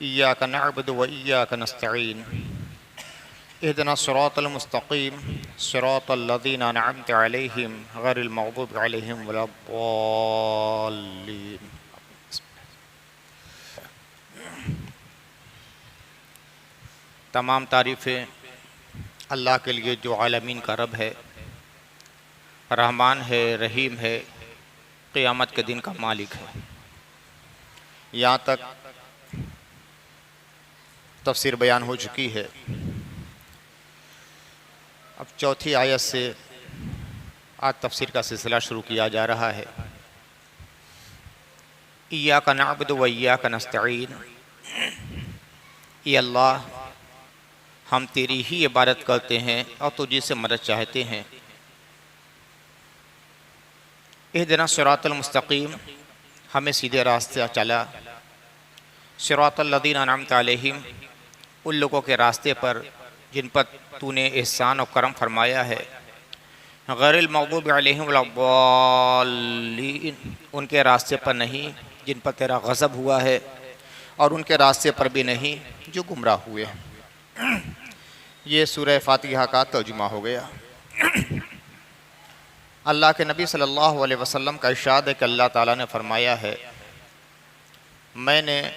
इय्याका नअबुदु व इय्याका नस्तईन इहदिना सिरातल मुस्तकीम सिरातल लज़ीना अनअमत अलैहिम गैरिल मग़दूबि अलैहिम वलद्दाल्लीन। तमाम तारीफ़ें अल्लाह के लिए जो आलमीन का रब है, रहमान है, रहीम है, क़यामत के दिन का मालिक है। यहाँ तक तफसीर बयान हो चुकी है। अब चौथी आयत से आज तफसीर का सिलसिला शुरू किया जा रहा है। इय्याका नअबुदु व इय्याका नस्तईन, या अल्लाह हम तेरी ही इबादत करते हैं और तुझी से मदद चाहते हैं। इहदिना सिरातल मुस्तकीम, हमें सीधे रास्ते चला। सिरातल लज़ीना अनअमत अलैहिम, उन लोगों के रास्ते पर जिन पर तूने एहसान और करम फरमाया है। गैरिल मग़दूबि अलैहिम वलद्दाल्लीन, उनके रास्ते पर नहीं जिन पर तेरा गज़ब हुआ है, और उनके रास्ते पर भी नहीं जो गुमराह हुए हैं। ये सूरह फातिहा का तर्जुमा हो गया। अल्लाह के नबी सल्लल्लाहु अलैहि वसल्लम का इरशाद है कि अल्लाह ताला ने फरमाया है, मैंने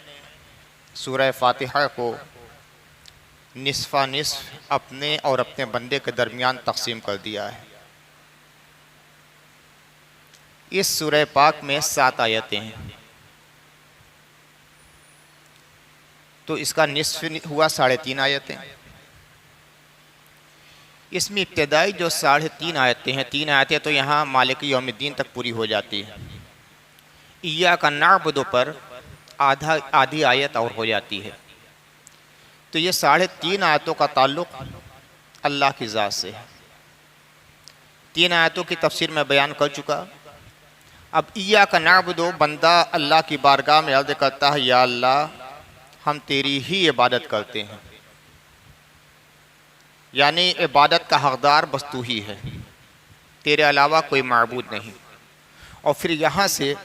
सूरह फातिहा को निस्फ़ा निस्फ़ अपने और अपने बंदे के दरमियान तकसीम कर दिया है। इस सूरह पाक में 7 आयतें हैं, तो इसका निस्फ़ हुआ 3.5 आयतें। इसमें इब्तिदाई जो 3.5 आयतें हैं, 3 आयतें तो यहाँ मालिक यौमिद्दीन तक पूरी हो जाती है। इय्याका नअबुदु पर आधी आयत और हो जाती है। तो ये 3.5 आयतों का ताल्लुक़ अल्लाह की ज़ात से है। 3 आयतों की तफसीर में बयान कर चुका। अब इय्याका नअबुदु, बंदा अल्लाह की बारगाह में अर्ज़ करता है, या अल्लाह हम तेरी ही इबादत करते हैं, यानी इबादत का हक़दार बस तू ही है, तेरे अलावा कोई माबूद नहीं। और फिर यहाँ से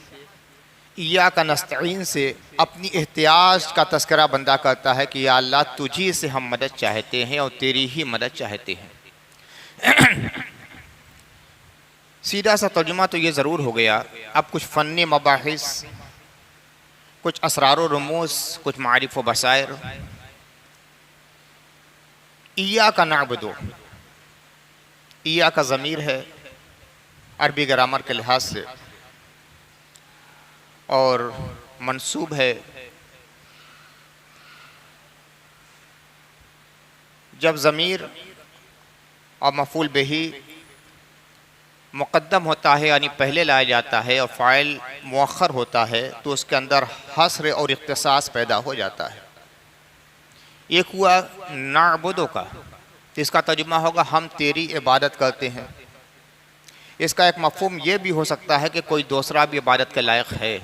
इय्याका नस्तईन से अपनी एहतियाज का तज़किरा बंदा करता है कि या अल्लाह तुझी से हम मदद चाहते हैं और तेरी ही मदद चाहते हैं। सीधा सा तर्जुमा तो ये ज़रूर हो गया। अब कुछ फ़न्नी मबाहिस, कुछ असरार व रमूज़, कुछ मारिफ़ व बसायर। इय्याका नअबुदु, इय्याका ज़मीर है अरबी ग्रामर के लिहाज से, और मंसूब है। जब ज़मीर और मफ़ूल बिही मुक़द्दम होता है, यानी पहले लाया जाता है, और फ़ाइल मुअख्खर होता है, तो उसके अंदर हस्र और इख्तिसास पैदा हो जाता है। एक हुआ नअबुदु का, तो इसका तर्जुमा होगा हम तेरी इबादत करते हैं। इसका एक मफ़हूम ये भी हो सकता है कि कोई दूसरा भी इबादत के लायक है।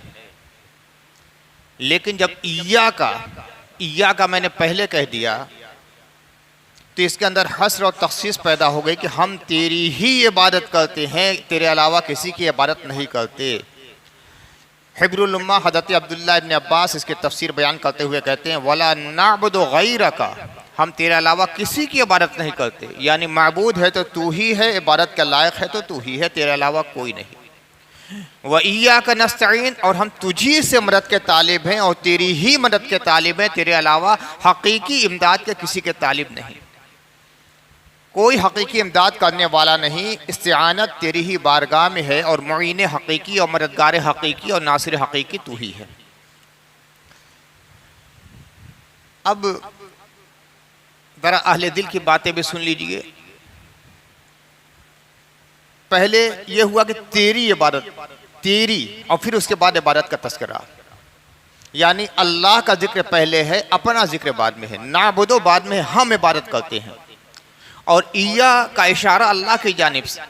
लेकिन जब इय्याका मैंने पहले कह दिया, तो इसके अंदर हस्र और तख़सीस पैदा हो गई कि हम तेरी ही इबादत करते हैं, तेरे अलावा किसी की इबादत नहीं करते। हिब्रुल उम्मा हज़रत अब्दुल्लाह इब्न अब्बास इसके तफसीर बयान करते हुए कहते हैं, वला नअबुदु गैरका, हम तेरे अलावा किसी की इबादत नहीं करते, यानी माबूद है तो तू ही है, इबादत का लायक है तो तू ही है, तेरे अलावा कोई नहीं। व इय्याका नस्तईन, और हम तुझी से मदद के तालिब हैं और तेरी ही मदद के तालिब हैं, तेरे अलावा हकीकी इमदाद के किसी के तालिब नहीं, कोई हकीकी इमदाद करने वाला नहीं। इस्तिआनत तेरी ही बारगाह में है, और मुईन हकीकी और मददगार हकीकी और नासिर हकीकी तू ही है। अब ज़रा अहले दिल की बातें भी सुन लीजिए। पहले यह हुआ कि तेरी इबादत, तेरी, और फिर उसके बाद इबादत का तज़किरा, यानी अल्लाह का जिक्र पहले है, अपना जिक्र बाद में है। नाबुदो बाद में है, हम इबादत करते हैं। और इया का इशारा अल्लाह की जानिब से,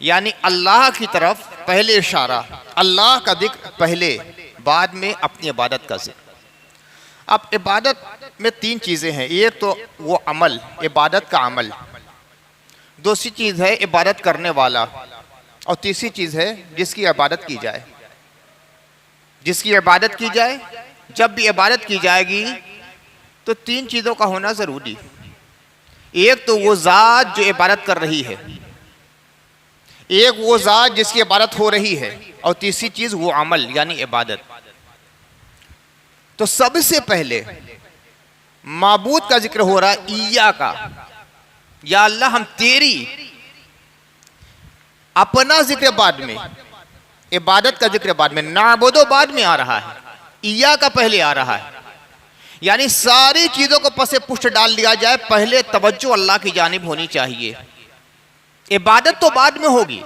यानी अल्लाह की तरफ पहले इशारा, अल्लाह का जिक्र पहले, बाद में अपनी इबादत का जिक्र। अब इबादत में 3 चीज़ें हैं। एक तो वो अमल, इबादत का अमल, दूसरी चीज़ है इबादत करने वाला, और तीसरी चीज़ है जिसकी इबादत की जाए। जिसकी इबादत की जाए जब भी इबादत की जाएगी तो तीन चीज़ों का होना ज़रूरी। एक तो वो ज़ात जो इबादत कर रही है, एक वो ज़ात जिसकी इबादत हो रही है, और तीसरी चीज़ वो अमल यानी इबादत। तो सबसे पहले माबूद का जिक्र हो रहा है, ईया का, या अल्लाह हम तेरी। अपना जिक्र बाद में, इबादत का जिक्र बाद में, नाबुदो बाद में आ रहा है, ईया का पहले आ रहा है। यानी सारी चीजों को पसे पुष्ट डाल दिया जाए, पहले तवज्जो अल्लाह की जानिब होनी चाहिए। इबादत तो बाद में होगी,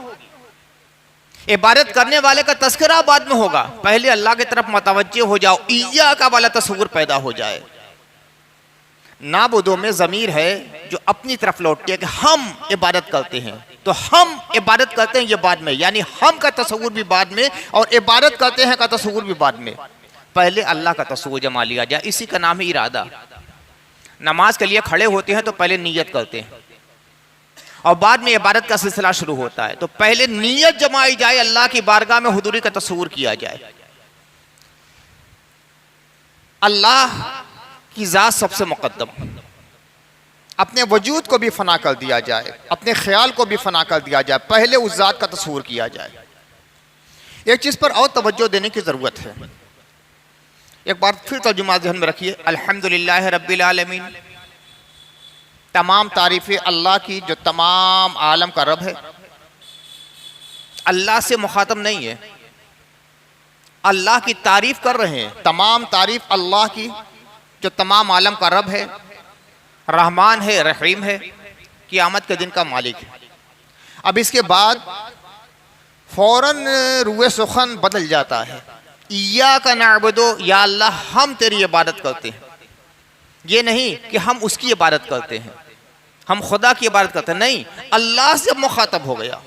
इबादत करने वाले का तस्करा बाद में होगा, पहले अल्लाह की तरफ मुतवज्जो हो जाओ, ईया का वाला तस्वुर पैदा हो जाए। नाबुदो में ज़मीर है जो अपनी तरफ लौटती है कि हम इबादत करते हैं, तो हम इबादत करते हैं ये बाद में, यानी हम का तस्वुर भी बाद में और इबादत करते हैं का तस्वुर भी बाद में। पहले अल्लाह का तस्वुर जमा लिया जाए, इसी का नाम है इरादा। नमाज के लिए खड़े होते हैं तो पहले नीयत करते हैं और बाद में इबादत का सिलसिला शुरू होता है। तो पहले नीयत जमाई जाए, अल्लाह की बारगाह में हुजूरी का तस्वुर किया जाए। अल्लाह की ज़ात सबसे मुक़द्दम, अपने वजूद को भी फना कर दिया जाए, अपने ख्याल को भी फना कर दिया जाए, पहले उस ज़ात का तस्वुर किया जाए। एक चीज़ पर और तवज्जो देने की ज़रूरत है, एक बार फिर तर्जुमा ज़हन में रखिए। अल्हम्दुलिल्लाह रब्बिल आलमीन, तमाम तारीफ़ें अल्लाह की जो तमाम आलम का रब है। अल्लाह से मुखातब नहीं है, अल्लाह की तारीफ़ कर रहे हैं। तमाम तारीफ़ अल्लाह की जो तमाम आलम का रब है, रहमान है, रहीम है, क़यामत के दिन का मालिक है। अब इसके बाद फौरन रुए सुखन बदल जाता है, इय्याका नअबुदु, या अल्लाह हम तेरी इबादत करते हैं। ये नहीं कि हम उसकी इबादत करते हैं, हम खुदा की इबादत करते हैं, नहीं, अल्लाह से मुखातब हो गया।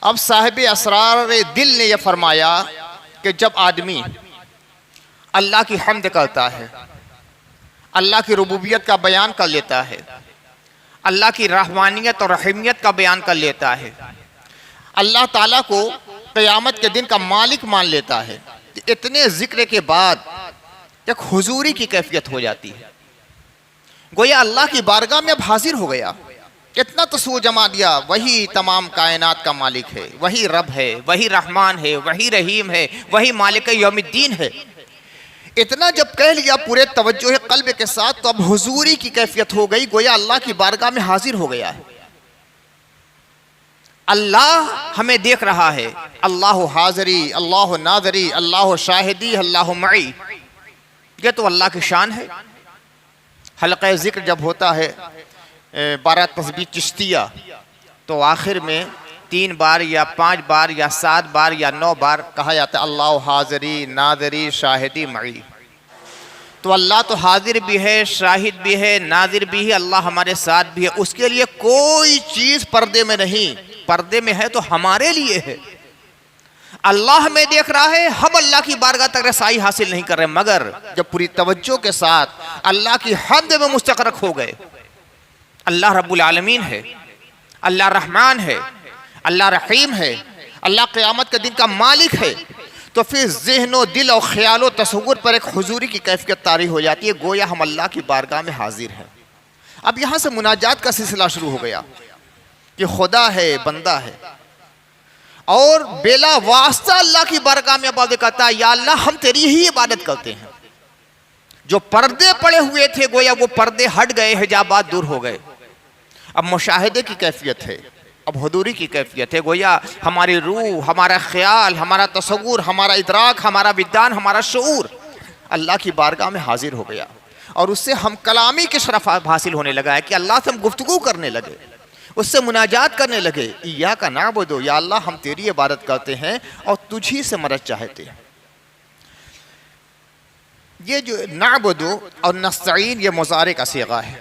अब साहिब असरार दिल ने यह फरमाया कि जब आदमी अल्लाह की हम्द करता है, अल्लाह की रुबूबियत का बयान कर लेता है, अल्लाह की रहमानियत और रहीमियत का बयान कर लेता है, अल्लाह ताला को क़यामत के दिन का मालिक मान लेता है, इतने जिक्र के बाद एक हुजूरी की कैफियत हो जाती है। गोया अल्लाह की बारगाह में अब हाजिर हो गया, कितना तस्वुर जमा दिया, वही तमाम कायनात का मालिक है, वही रब है, वही रहमान है, वही रहीम है, वही मालिक यौमिद्दीन है। इतना जब कह लिया पूरे तवज्जो कल्ब के साथ, तो अब हुजूरी की कैफियत हो गई, गोया अल्लाह की बारगाह में हाजिर हो गया है। अल्लाह हमें देख रहा है, अल्लाह हाज़री, अल्लाह नाज़री, अल्लाह शाहिदी, अल्लाह मई, ये तो अल्लाह की शान है। हल्क़े ज़िक्र जब होता है 12 तस्बीह चिश्तिया, तो आखिर में 3 बार या 5 बार या 7 बार या 9 बार कहा जाता है अल्लाह हाज़री, नाज़री, शाहिदी, मई। तो अल्लाह तो हाजिर भी है, शाहिद भी है, नाज़िर भी है, अल्लाह हमारे साथ भी है। उसके लिए कोई चीज़ पर्दे में नहीं, पर्दे में है तो हमारे लिए है। अल्लाह हमें देख रहा है, हम अल्लाह की बारगाह तक रसाई हासिल नहीं कर रहे, मगर जब पूरी तवज्जो के साथ अल्लाह की हम्द में मुस्तग़रक़ हो गए, अल्लाह रब्बुल आलमीन है, अल्लाह रहमान है, अल्लाह रहीम है, अल्लाह क़यामत के दिन का मालिक है, तो फिर ज़हनो दिल और ख्याल और तसव्वुर पर एक हुजूरी की कैफियत तारी हो जाती है, गोया हम अल्लाह की बारगाह में हाजिर हैं। अब यहाँ से मुनाजात का सिलसिला शुरू हो गया कि खुदा है, बंदा है, और बेला वास्ता अल्लाह की बारगाह में इबादत करता है, या अल्लाह हम तेरी ही इबादत करते हैं। जो पर्दे पड़े हुए थे, गोया वो पर्दे हट गए, हिजाबात दूर हो गए। अब मुशाहिदे की कैफियत है, अब हुजूरी की कैफियत है, गोया हमारी रूह, हमारा ख्याल, हमारा तसव्वुर, हमारा इदराक, हमारा विज्ञान, हमारा शऊर अल्लाह की बारगाह में हाजिर हो गया, और उससे हम कलामी के शरफ हासिल होने लगा है कि अल्लाह से हम गुफ्तगू करने लगे, उससे मुनाजात करने लगे। इय्याका नअबुदु, या अल्लाह हम तेरी इबादत करते हैं और तुझी से मदद चाहते हैं। ये जो नअबुदु और नस्तईन, ये मुज़ारे का सीगा है,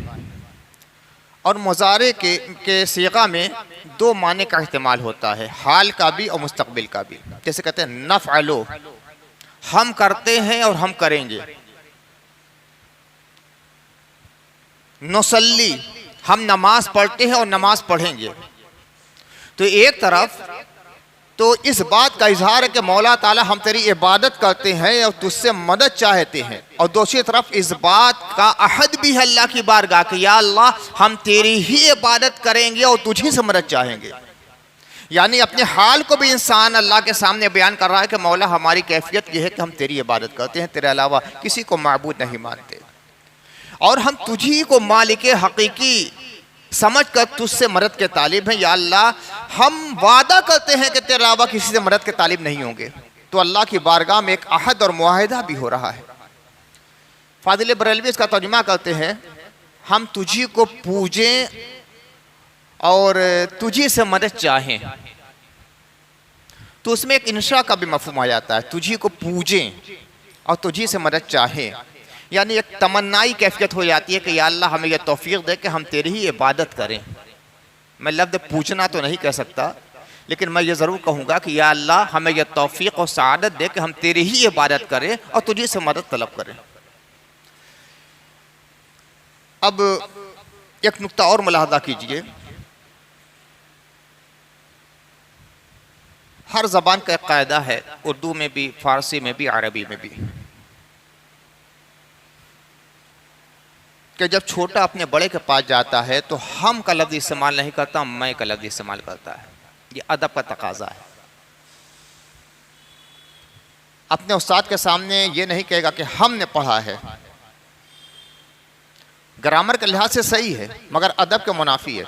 और मुज़ारे के सीगा में 2 माने का इस्तेमाल होता है, हाल का भी और मुस्तक़बिल का भी। जैसे कहते हैं नफ़अलु, हम करते हैं और हम करेंगे, नुसल्ली, हम नमाज पढ़ते हैं और नमाज पढ़ेंगे। तो एक तरफ तो इस बात का इजहार है कि मौला ताला हम तेरी इबादत करते हैं और तुझसे मदद चाहते हैं, और दूसरी तरफ इस बात का अहद भी है अल्लाह की बारगाह कि या अल्लाह हम तेरी ही इबादत करेंगे और तुझी से मदद चाहेंगे। यानी अपने हाल को भी इंसान अल्लाह के सामने बयान कर रहा है कि मौला हमारी कैफियत यह है कि हम तेरी इबादत करते हैं, तेरे अलावा किसी को माबूद नहीं मानते, और हम तुझी को मालिक हकीकी समझ कर तुझसे मदद के तालिब हैं। या अल्लाह हम वादा करते हैं कि तेरे अलावा किसी से मदद के तालिब नहीं होंगे। तो अल्लाह की बारगाह में एक अहद और मुआहिदा भी हो रहा है। फादिल बरेलवी इसका तर्जुमा करते हैं, हम तुझी को पूजें और तुझी से मदद चाहें, तो उसमें एक इंशा का भी मफहूम आ जाता है। तुझी को पूजें और तुझी से मदद चाहें, यानी एक तमन्नाई कैफियत हो जाती है कि या अल्लाह हमें यह तौफीक दे कि हम तेरी ही इबादत करें। मैं लफ्ज़ पूछना तो नहीं कह सकता, लेकिन मैं ये ज़रूर कहूँगा कि या अल्लाह हमें यह तौफीक और सआदत दे कि हम तेरी ही इबादत करें और तुझे से मदद तलब करें। अब एक नुक्ता और मुलाहजा कीजिए, हर ज़बान का एक कायदा है, उर्दू में भी, फ़ारसी में भी, अरबी में भी, कि जब छोटा अपने बड़े के पास जाता है तो हम का लफ्ज़ इस्तेमाल नहीं करता, मैं का लफ्ज़ इस्तेमाल करता है। ये अदब का तकाजा है। अपने उस्ताद के सामने ये नहीं कहेगा कि हमने पढ़ा है। ग्रामर के लिहाज से सही है, मगर अदब के मुनाफी है।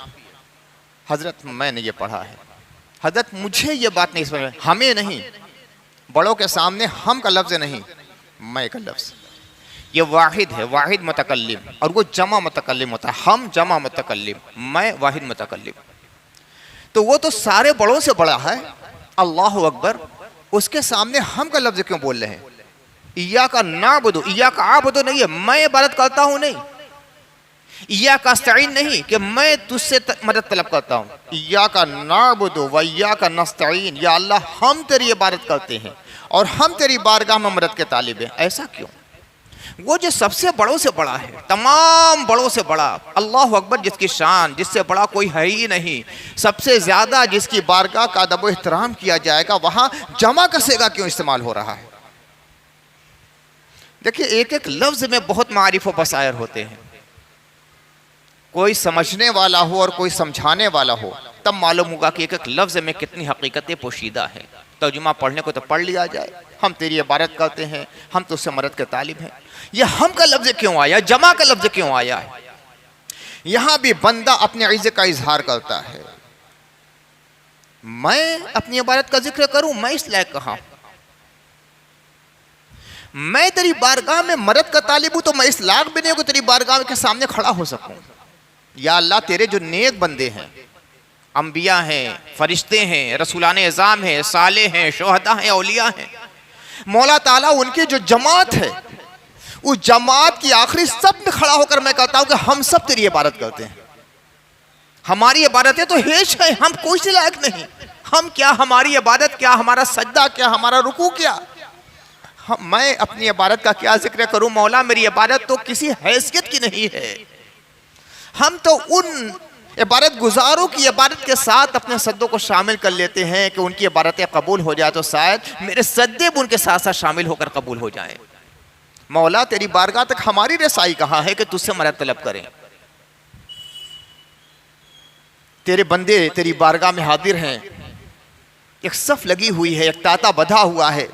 हजरत मैंने ये पढ़ा है, हजरत मुझे ये बात नहीं समझ, हमें नहीं, बड़ों के सामने हम का लफ्ज़ नहीं, मैं का लफ्ज़। ये वाहिद है, वाहिद मुतकल्लिम, और वो जमा मुतकल्लिम होता है। हम जमा मुतकल्लिम, मैं वाहिद मुतकल्लिम। तो वो तो सारे बड़ों से बड़ा है, अल्लाह अकबर। उसके सामने हम का लफ्ज़ क्यों बोल रहे हैं? इया का नाबुदु, इया का आबुदु नहीं है, मैं इबादत करता हूँ नहीं। इया का नस्तईन नहीं कि मैं तुझसे मदद तलब करता हूँ। इया का नाबुदु व इया का नस्तईन, या अल्लाह हम तेरी इबादत करते हैं और हम तेरी बारगाह में मदद के तालिब हैं। ऐसा क्यों? वो जो सबसे बड़ों से बड़ा है, तमाम बड़ों से बड़ा, अल्लाह अकबर, जिसकी शान, जिससे बड़ा कोई है ही नहीं, सबसे ज़्यादा जिसकी बारगाह का अदब व एहतराम किया जाएगा, वहाँ जमा कसेगा क्यों इस्तेमाल हो रहा है? देखिए, एक एक लफ्ज़ में बहुत मारिफ व बसायर होते हैं। कोई समझने वाला हो और कोई समझाने वाला हो, तब मालूम होगा कि एक एक लफ्ज़ में कितनी हकीकतें पोशीदा है। तर्जुमा पढ़ने को तो पढ़ लिया जाए, हम तेरी इबादत करते हैं, हम तुझसे मदद के तालिब हैं। यह हम का लफ्ज़ क्यों आया, जमा का लफ्ज़ क्यों आया है? यहां भी बंदा अपने इज़्ज़त का इजहार करता है। मैं अपनी इबादत का जिक्र करूं, मैं इस लायक कहां? मैं तेरी बारगाह में मदद का तालिब हूं, तो मैं इस लायक भी नहीं हूं कि तेरी बारगाह के सामने खड़ा हो सकूं। या अल्लाह, तेरे जो नेक बंदे हैं, अंबिया हैं, फरिश्ते हैं, रसूलान एज़ाम हैं, साले हैं, शोहदा हैं, औलिया हैं, मौला ताला उनकी जो जमात है, उस जमात की आखिरी सब में खड़ा होकर मैं कहता हूं कि हम सब तेरी इबादत करते हैं। हमारी इबादतें तो हेश है, हम कोई से लायक नहीं। हम क्या, हमारी इबादत क्या, हमारा सजदा क्या, हमारा रुकू क्या, मैं अपनी इबादत का क्या जिक्र करूं? मौला, मेरी इबादत तो किसी हैसियत की नहीं है। हम तो उन इबादत गुजारों की इबादत के साथ अपने सद्दों को शामिल कर लेते हैं कि उनकी इबादतें कबूल हो जाए तो शायद मेरे सद्दे भी उनके साथ साथ शामिल होकर कबूल हो जाएं। मौला, तेरी बारगाह तक हमारी रसाई कहाँ है कि तुझसे मदद तलब करें? तेरे बंदे तेरी बारगाह में हाजिर हैं, एक सफ लगी हुई है, एक ताता बधा हुआ है,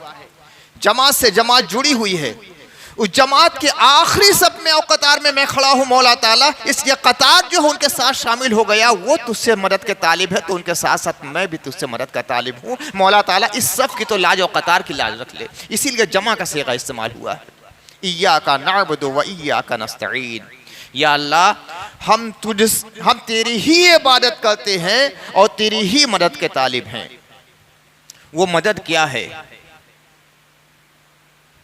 जमात से जमात जुड़ी हुई है। उस जमात के आखिरी सब में और कतार में मैं खड़ा हूँ मौला ताला, इसलिए कतार जो है उनके साथ शामिल हो गया, वो तुझसे मदद के तालिब है, तो उनके साथ साथ मैं भी तुझसे मदद का तालिब हूँ। मौला ताला, इस सफ की तो लाज और कतार की लाज रख ले। इसीलिए जमा का सेगा इस्तेमाल हुआ है, इय्याका नअबुदु व इय्याका नस्तईन। या अल्लाह, हम तेरी ही इबादत करते हैं और तेरी ही मदद के तालिब हैं। वो मदद क्या है?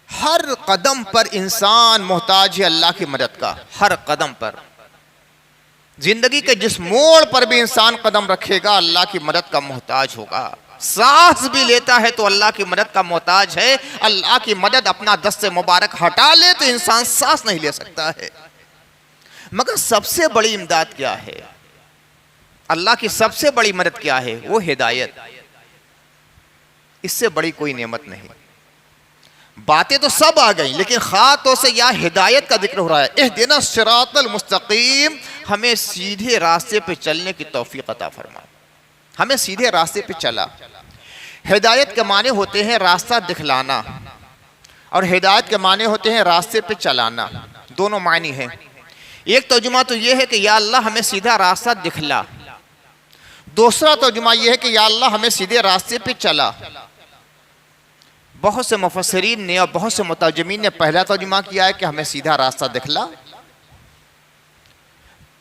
हर कदम पर इंसान मोहताज है अल्लाह की मदद का। हर कदम पर, जिंदगी के जिस मोड़ पर भी इंसान कदम रखेगा, अल्लाह की मदद का मोहताज होगा। सांस भी लेता है तो अल्लाह की मदद का मोहताज है। अल्लाह की मदद अपना दस्त मुबारक हटा ले तो इंसान सांस नहीं ले सकता है। मगर सबसे बड़ी इमदाद क्या है? अल्लाह की सबसे बड़ी मदद क्या है? वो हिदायत। इससे बड़ी कोई नेमत नहीं। बातें तो सब आ गई, लेकिन खातों से या हिदायत का जिक्र हो रहा है। इहदिना सिरातल मुस्तकीम, हमें सीधे रास्ते पे चलने की तौफीक अता फरमा, हमें सीधे रास्ते पे चला। हिदायत के माने होते हैं रास्ता दिखलाना, और हिदायत के माने होते हैं रास्ते पे चलाना। दोनों मानी हैं। एक तर्जुमा तो यह है कि या अल्लाह हमें सीधा रास्ता दिखला, दूसरा तर्जुमा यह है कि या अल्लाह हमें सीधे रास्ते पे चला। बहुत से मुफस्सिरीन ने और बहुत से मुतर्जमीन ने पहला तर्जुमा किया है कि हमें सीधा रास्ता दिखला।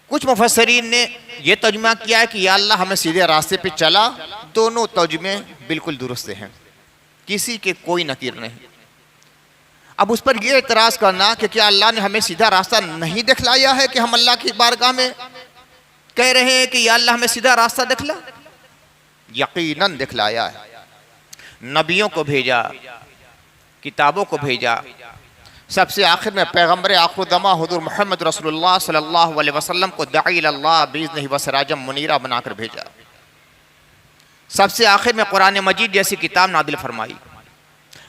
कुछ मुफस्सिरीन ने यह तर्जुमा किया है कि या अल्लाह हमें सीधे रास्ते पे चला। दोनों तर्जुमे बिल्कुल दुरुस्त हैं, किसी के कोई नकीर नहीं। अब उस पर यह एतराज़ करना कि क्या अल्लाह ने हमें सीधा रास्ता नहीं दिखलाया है कि हम अल्लाह की बारगाह में कह रहे हैं कि या अल्लाह हमें सीधा रास्ता दिखला? यकीनन दिखलाया है। नबियों को भेजा, किताबों को भेजा, सबसे आखिर में पैगम्बर आखिरुज़्ज़मा हुज़ूर मोहम्मद रसूलुल्लाह सल्लल्लाहु अलैहि वसल्लम को दाई इलल्लाह बिइज़्निही व सिराजम मुनीरा बनाकर भेजा। सबसे आखिर में कुरान मजीद जैसी किताब नादिल फरमाई,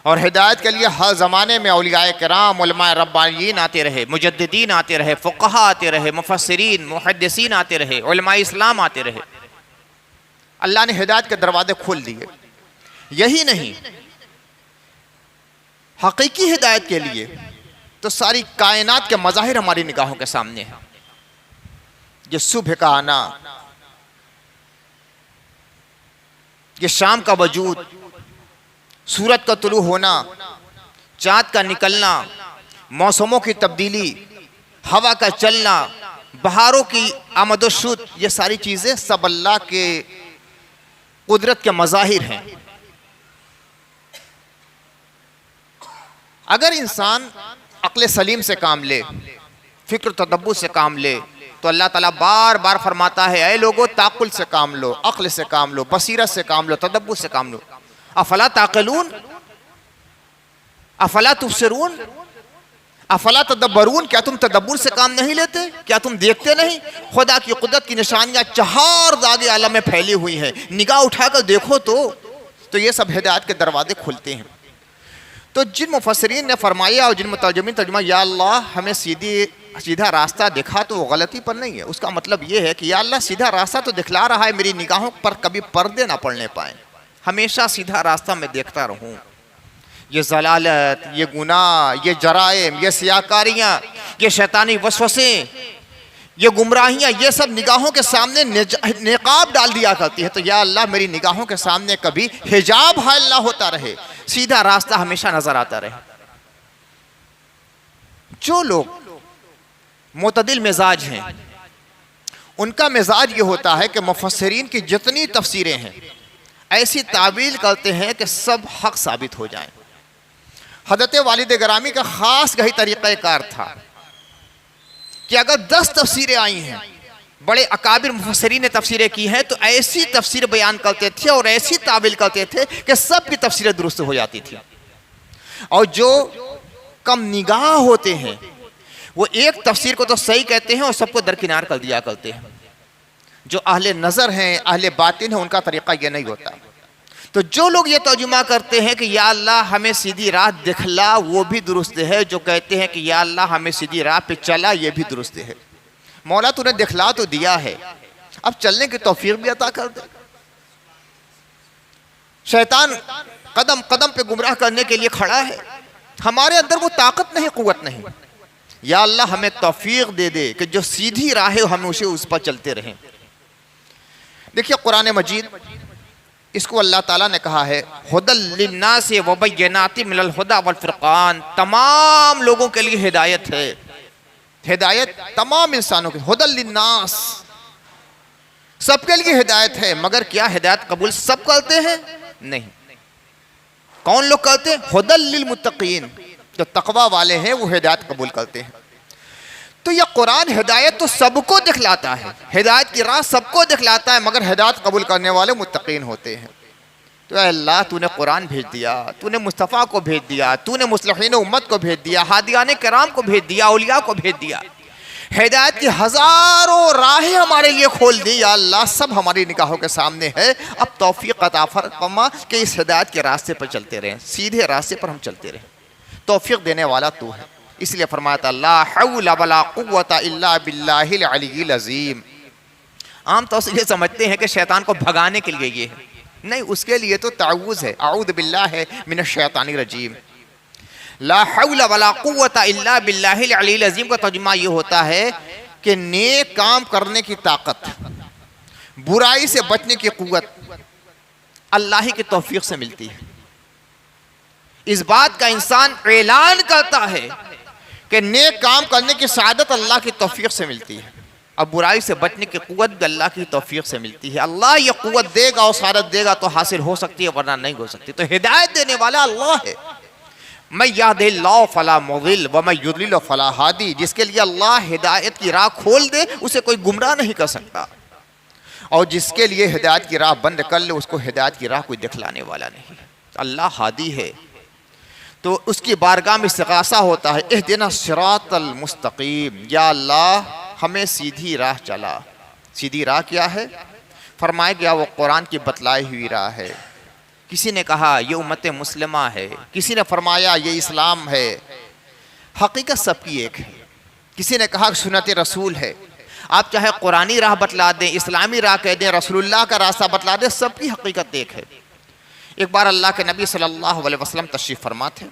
और हिदायत के लिए हर ज़माने में औलियाए किराम, उलमाए रब्बानीन आते रहे, मुजद्दिदीन आते रहे, फ़ुक़हा आते रहे, मुफस्सिरीन मुहद्दिसीन आते रहे, उलमाए इस्लाम आते रहे। अल्लाह ने हिदायत के दरवाजे खोल दिए। यही नहीं, हकीकी हिदायत के लिए तो सारी कायनात के मज़ाहिर हमारी निगाहों के सामने है। ये सुबह का आना, ये शाम का वजूद, सूरज का तुलू होना, चाँद का निकलना, मौसमों की तब्दीली, हवा का चलना, बहारों की आमदोशुद, ये सारी चीज़ें सब अल्लाह के कुदरत के मज़ाहिर हैं। अगर इंसान अक्ल सलीम से काम ले, फ़िक्र तदब्बुर से काम ले, तो अल्लाह ताला बार बार फरमाता है, ऐ लोगो ताक़ुल से काम लो, अक्ल से काम लो, बसीरत से काम लो, तदब्बुर से काम लो। अफला ताक़िलून, अफला तुबसिरून, अफला तदब्बरून, क्या तुम तदब्बुर से काम नहीं लेते? क्या तुम देखते नहीं? खुदा की कुदरत की निशानियां चार दागे आलम में फैली हुई हैं, निगाह उठाकर देखो तो ये सब हिदायत के दरवाजे खुलते हैं। तो जिन मुफस्सिरीन ने फरमाया और जिन मुतर्जमीन तर्जुमा या अल्लाह हमें सीधा रास्ता दिखा, तो वो गलती पर नहीं है। उसका मतलब ये है कि या अल्लाह सीधा रास्ता तो दिखला रहा है, मेरी निगाहों पर कभी पर्दे ना पड़ने पाए, हमेशा सीधा रास्ता मैं देखता रहूं। ये ज़लालत, ये गुनाह, ये जराइम, ये सियाकारियाँ, ये शैतानी वसवसे, ये गुमराहियाँ, ये सब निगाहों के सामने निकाब डाल दिया करती है। तो या अल्लाह मेरी निगाहों के सामने कभी हिजाब हाल ना होता रहे, सीधा रास्ता हमेशा नजर आता रहे। जो लोग मुतदिल मिजाज हैं, उनका मिजाज ये होता है कि मुफस्सिरीन की जितनी तफसीरें हैं ऐसी तावील करते हैं कि सब हक साबित हो जाएं। हज़रत वालिद गिरामी का ख़ास यही तरीक़ाकार था कि अगर 10 तफसीरें आई हैं, बड़े अकाबिर मुफस्सिरीन ने तफसीरें की हैं, तो ऐसी तफसीर बयान करते थे और ऐसी तावील करते थे कि सब की तफसीरें दुरुस्त हो जाती थी। और जो कम निगाह होते हैं वो एक तफसीर को तो सही कहते हैं और सबको दरकिनार कर दिया करते हैं। जो अहले नज़र हैं, अहले बातिन हैं, उनका तरीक़ा यह नहीं होता। तो जो लोग ये तर्जुमा करते हैं कि या अल्लाह हमें सीधी राह दिखला, वो भी दुरुस्त है। जो कहते हैं कि या अल्लाह हमें सीधी राह पे चला, ये भी दुरुस्त है। मौला तूने दिखला तो दिया है, अब चलने की तौफीक भी अता कर दे। शैतान कदम कदम पे गुमराह करने के लिए खड़ा है, हमारे अंदर वो ताकत नहीं, कुव्वत नहीं। या अल्लाह हमें तौफीक दे दे कि जो सीधी राह है हम उस पर चलते रहें। देखिए कुरान मजीद, इसको अल्लाह ताला ने कहा है हुदल लिन्नास व बय्यिनातिन मिनल हुदा वल फुरक़ान, तमाम लोगों के लिए हिदायत है। हिदायत तमाम इंसानों के, हुदल लिन्नास, सबके लिए हिदायत है। मगर क्या हिदायत कबूल सब करते हैं? नहीं। कौन लोग करते हैं? हुदल लिल मुत्तकीन, जो तकवा वाले हैं वो हिदायत कबूल करते हैं। तो यह कुरान हिदायत तो सबको दिखलाता है, हिदायत की राह सबको दिखलाता है, मगर हिदायत कबूल करने वाले मुत्तकीन होते हैं। तो अल्लाह तूने कुरान भेज दिया, तूने मुस्तफ़ा को भेज दिया, तूने मुस्लिहीन उम्मत को भेज दिया, हादियाने किराम को भेज दिया, औलिया को भेज दिया, हिदायत की हजारों राहें हमारे लिए खोल दी या अल्लाह, सब हमारी निगाहों के सामने है। अब तौफीक अता फरमा कि इस हिदायत के रास्ते पर चलते रहें, सीधे रास्ते पर हम चलते रहें। तौफीक देने वाला तू है। इसलिए फरमाया ला हौला वला कुव्वता इल्ला बिल्लाहिल अलीय्यिल अज़ीम। आम तौर से ये समझते हैं कि शैतान को भगाने के लिए ये है, नहीं, उसके लिए तो ताऊज़ है, अऊज़ु बिल्लाहि मिनश शैतानिर रजीम। ला हौला वला कुव्वता इल्ला बिल्लाहिल अलीय्यिल अज़ीम का तर्जुमा ये होता है कि नेक काम करने की ताकत, बुराई से बचने की कुव्वत अल्लाह ही की तौफीक से मिलती है। इस बात का इंसान ऐलान करता है कि नेक काम करने की सआदत अल्लाह की तौफीक से मिलती है, अब बुराई से बचने की कुव्वत भी अल्लाह की तौफीक से मिलती है। अल्लाह ये कुव्वत देगा और सआदत देगा तो हासिल हो सकती है, वरना नहीं हो सकती। तो हिदायत देने वाला अल्लाह है। मैं यहदिल्लाहु फला मुदिल व मैं युद्लिल फला हादी। जिसके लिए अल्लाह हिदायत की राह खोल दे उसे कोई गुमराह नहीं कर सकता, और जिसके लिए हिदायत की राह बंद कर ले उसको हिदायत की राह कोई दिखलाने वाला नहीं। अल्लाह हादी है, तो उसकी बारगाह में इस्तिग़ासा होता है, इहदिना सिरातल मुस्तकीम, या अल्लाह हमें सीधी राह चला। सीधी राह क्या है? फरमाया गया वो कुरान की बतलाई हुई राह है। किसी ने कहा ये उम्मत मुस्लिमा है, किसी ने फरमाया ये इस्लाम है। हकीकत सबकी एक है। किसी ने कहा सुन्नत रसूल है। आप चाहे कुरानी राह बतला दें, इस्लामी राह कह दें, रसूलुल्लाह का रास्ता बतला दें, सबकी हकीकत एक है। एक बार अल्लाह के नबी सल्लल्लाहु अलैहि वसल्लम तशरीफ़ फरमा थे,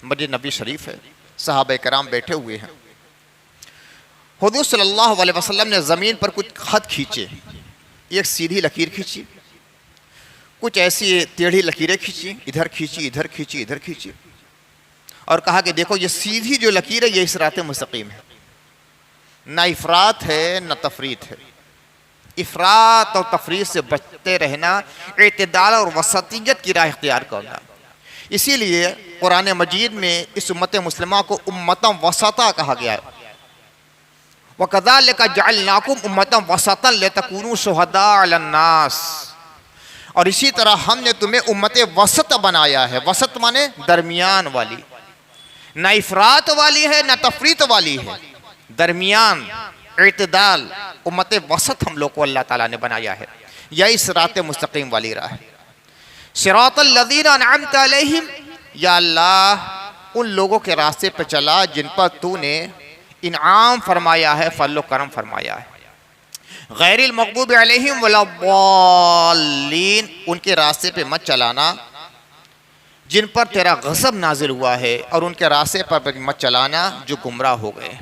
मस्जिद नबी शरीफ है, सहाबा कराम बैठे हुए हैं। हुज़ूर सल्लल्लाहु अलैहि वसल्लम ने ज़मीन पर कुछ खत खींचे, एक सीधी लकीर खींची, कुछ ऐसी टेढ़ी लकीरें खींची, इधर खींची, इधर खींची, इधर खींची, और कहा कि देखो ये सीधी जो लकीर है ये सिराते मुस्तकीम है, ना इफ़रात है न तफरीत है। इफ़रात और तफरीत से बचते रहना, इत्तिदाल और वसतियत की राह इख्तियार करना। इसीलिए कुरान मजीद में इस उम्मत मुस्लिमा को उम्मतम वसता कहा गया है। वकज़ालिका जअलनाकुम उम्मतम वसतन लितकूनू शुहदा अलन्नास, और इसी तरह हमने तुम्हें उम्मत वसत बनाया है। वसत माने दरमियान वाली, ना इफ़रात वाली है ना तफरीत वाली है, दरमियान, इत्तिदाल, उम्मत वसत हम लोग को अल्लाह ताला ने बनाया है। यही सिरात मुस्तकीम वाली राह है। सिरातल लज़ीना अनअमता अलैहिम, या अल्लाह उन लोगों के रास्ते पर चला जिन पर तूने इनाम फरमाया है, फल व करम फरमाया है। गैरिल मग़दूबि अलैहिम वलद्दाल्लीन, उनके रास्ते पे मत चलाना जिन पर तेरा गज़ब नाजिल हुआ है, और उनके रास्ते पर मत चलाना जो गुमराह हो गए।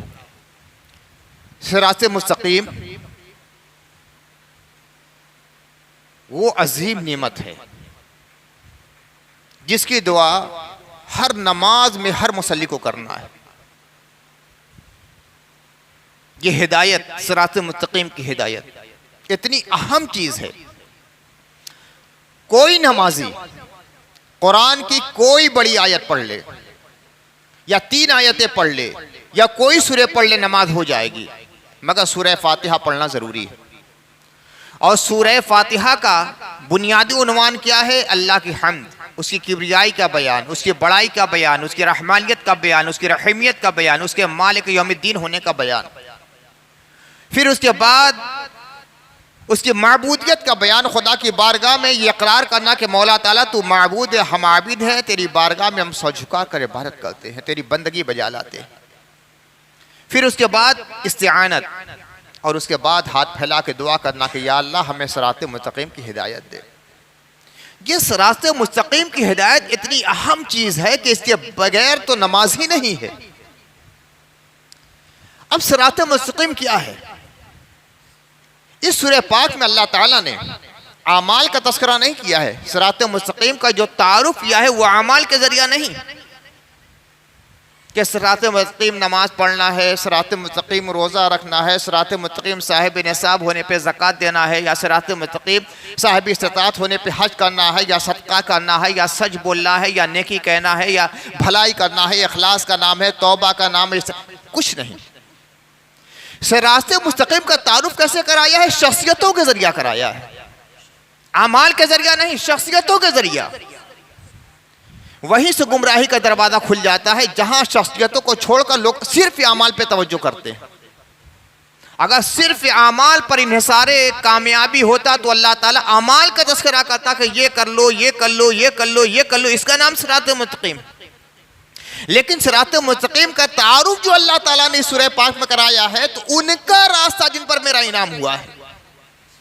सिरात मुस्तकीम वो अजीम नेमत है जिसकी दुआ हर नमाज में हर मुसल्ली को करना है। ये हिदायत, सिरात मुस्तकीम की हिदायत इतनी अहम चीज है। कोई नमाजी कुरान की कोई बड़ी आयत पढ़ ले या 3 आयतें पढ़ ले या कोई सूरह पढ़ ले, नमाज हो जाएगी, मगर सूरह फातिहा पढ़ना जरूरी है। और सूरह फातिहा का बुनियादी उन्वान क्या है? अल्लाह की हम्द, उसकी किब्रियाई का बयान, उसकी बड़ाई का बयान, उसकी रहमानियत का बयान, उसकी रहीमियत का बयान, उसके मालिक यौमिद्दीन होने का बयान। फिर उसके बाद उसकी माबूदियत का बयान, खुदा की बारगाह में ये इकरार करना कि मौला ताला तू माबूद है, हम आबिद हैं, तेरी बारगाह में हम सर झुका कर इबादत करते हैं, तेरी बंदगी बजा लाते हैं। फिर उसके बाद इस्तिआनत, और उसके बाद हाथ फैला के दुआ करना कि या अल्लाह हमें सिरात मुस्तकीम की हिदायत दे। ये सिरात मुस्तकीम की हिदायत इतनी अहम चीज है कि इसके बगैर तो नमाज ही नहीं है। अब सिरात मुस्तकीम क्या है? इस सूरह पाक में अल्लाह ताला ने आमाल का तस्करा नहीं किया है। सिरात मुस्तकीम का जो तारुफ किया है वो आमाल के जरिया नहीं कि सिरात मुस्तकीम नमाज पढ़ना है, सिरात मुस्तकीम रोज़ा रखना है, सिरात मुस्तकीम साहिब निसाब होने पे ज़कात देना है, या सिरात मुस्तकीम साहिब इस्तिताअत होने पे हज करना है, या सदका करना है, या सच बोलना है, या नेकी कहना है, या भलाई करना है, इखलास का नाम है, तौबा का नाम है, कुछ नहीं। सिरात मुस्तकीम का तारुफ कैसे कराया है? शख्सियतों के जरिया कराया है, आमाल के जरिया नहीं, शख्सियतों के जरिया। वहीं से गुमराही का दरवाजा खुल जाता है जहां शख्सियतों को छोड़कर लोग सिर्फ अमाल पे तवज्जो करते हैं। अगर सिर्फ आमाल पर इन्हिसार कामयाबी होता तो अल्लाह ताला आमाल का तज़किरा करता कि ये कर लो, ये कर लो, ये कर लो, ये कर लो, इसका नाम सिरात मुस्तकीम। लेकिन सिरात मुस्तकीम का तारुफ जो अल्लाह ताला ने सूरह पाक में कराया है, तो उनका रास्ता जिन पर मेरा इनाम हुआ है,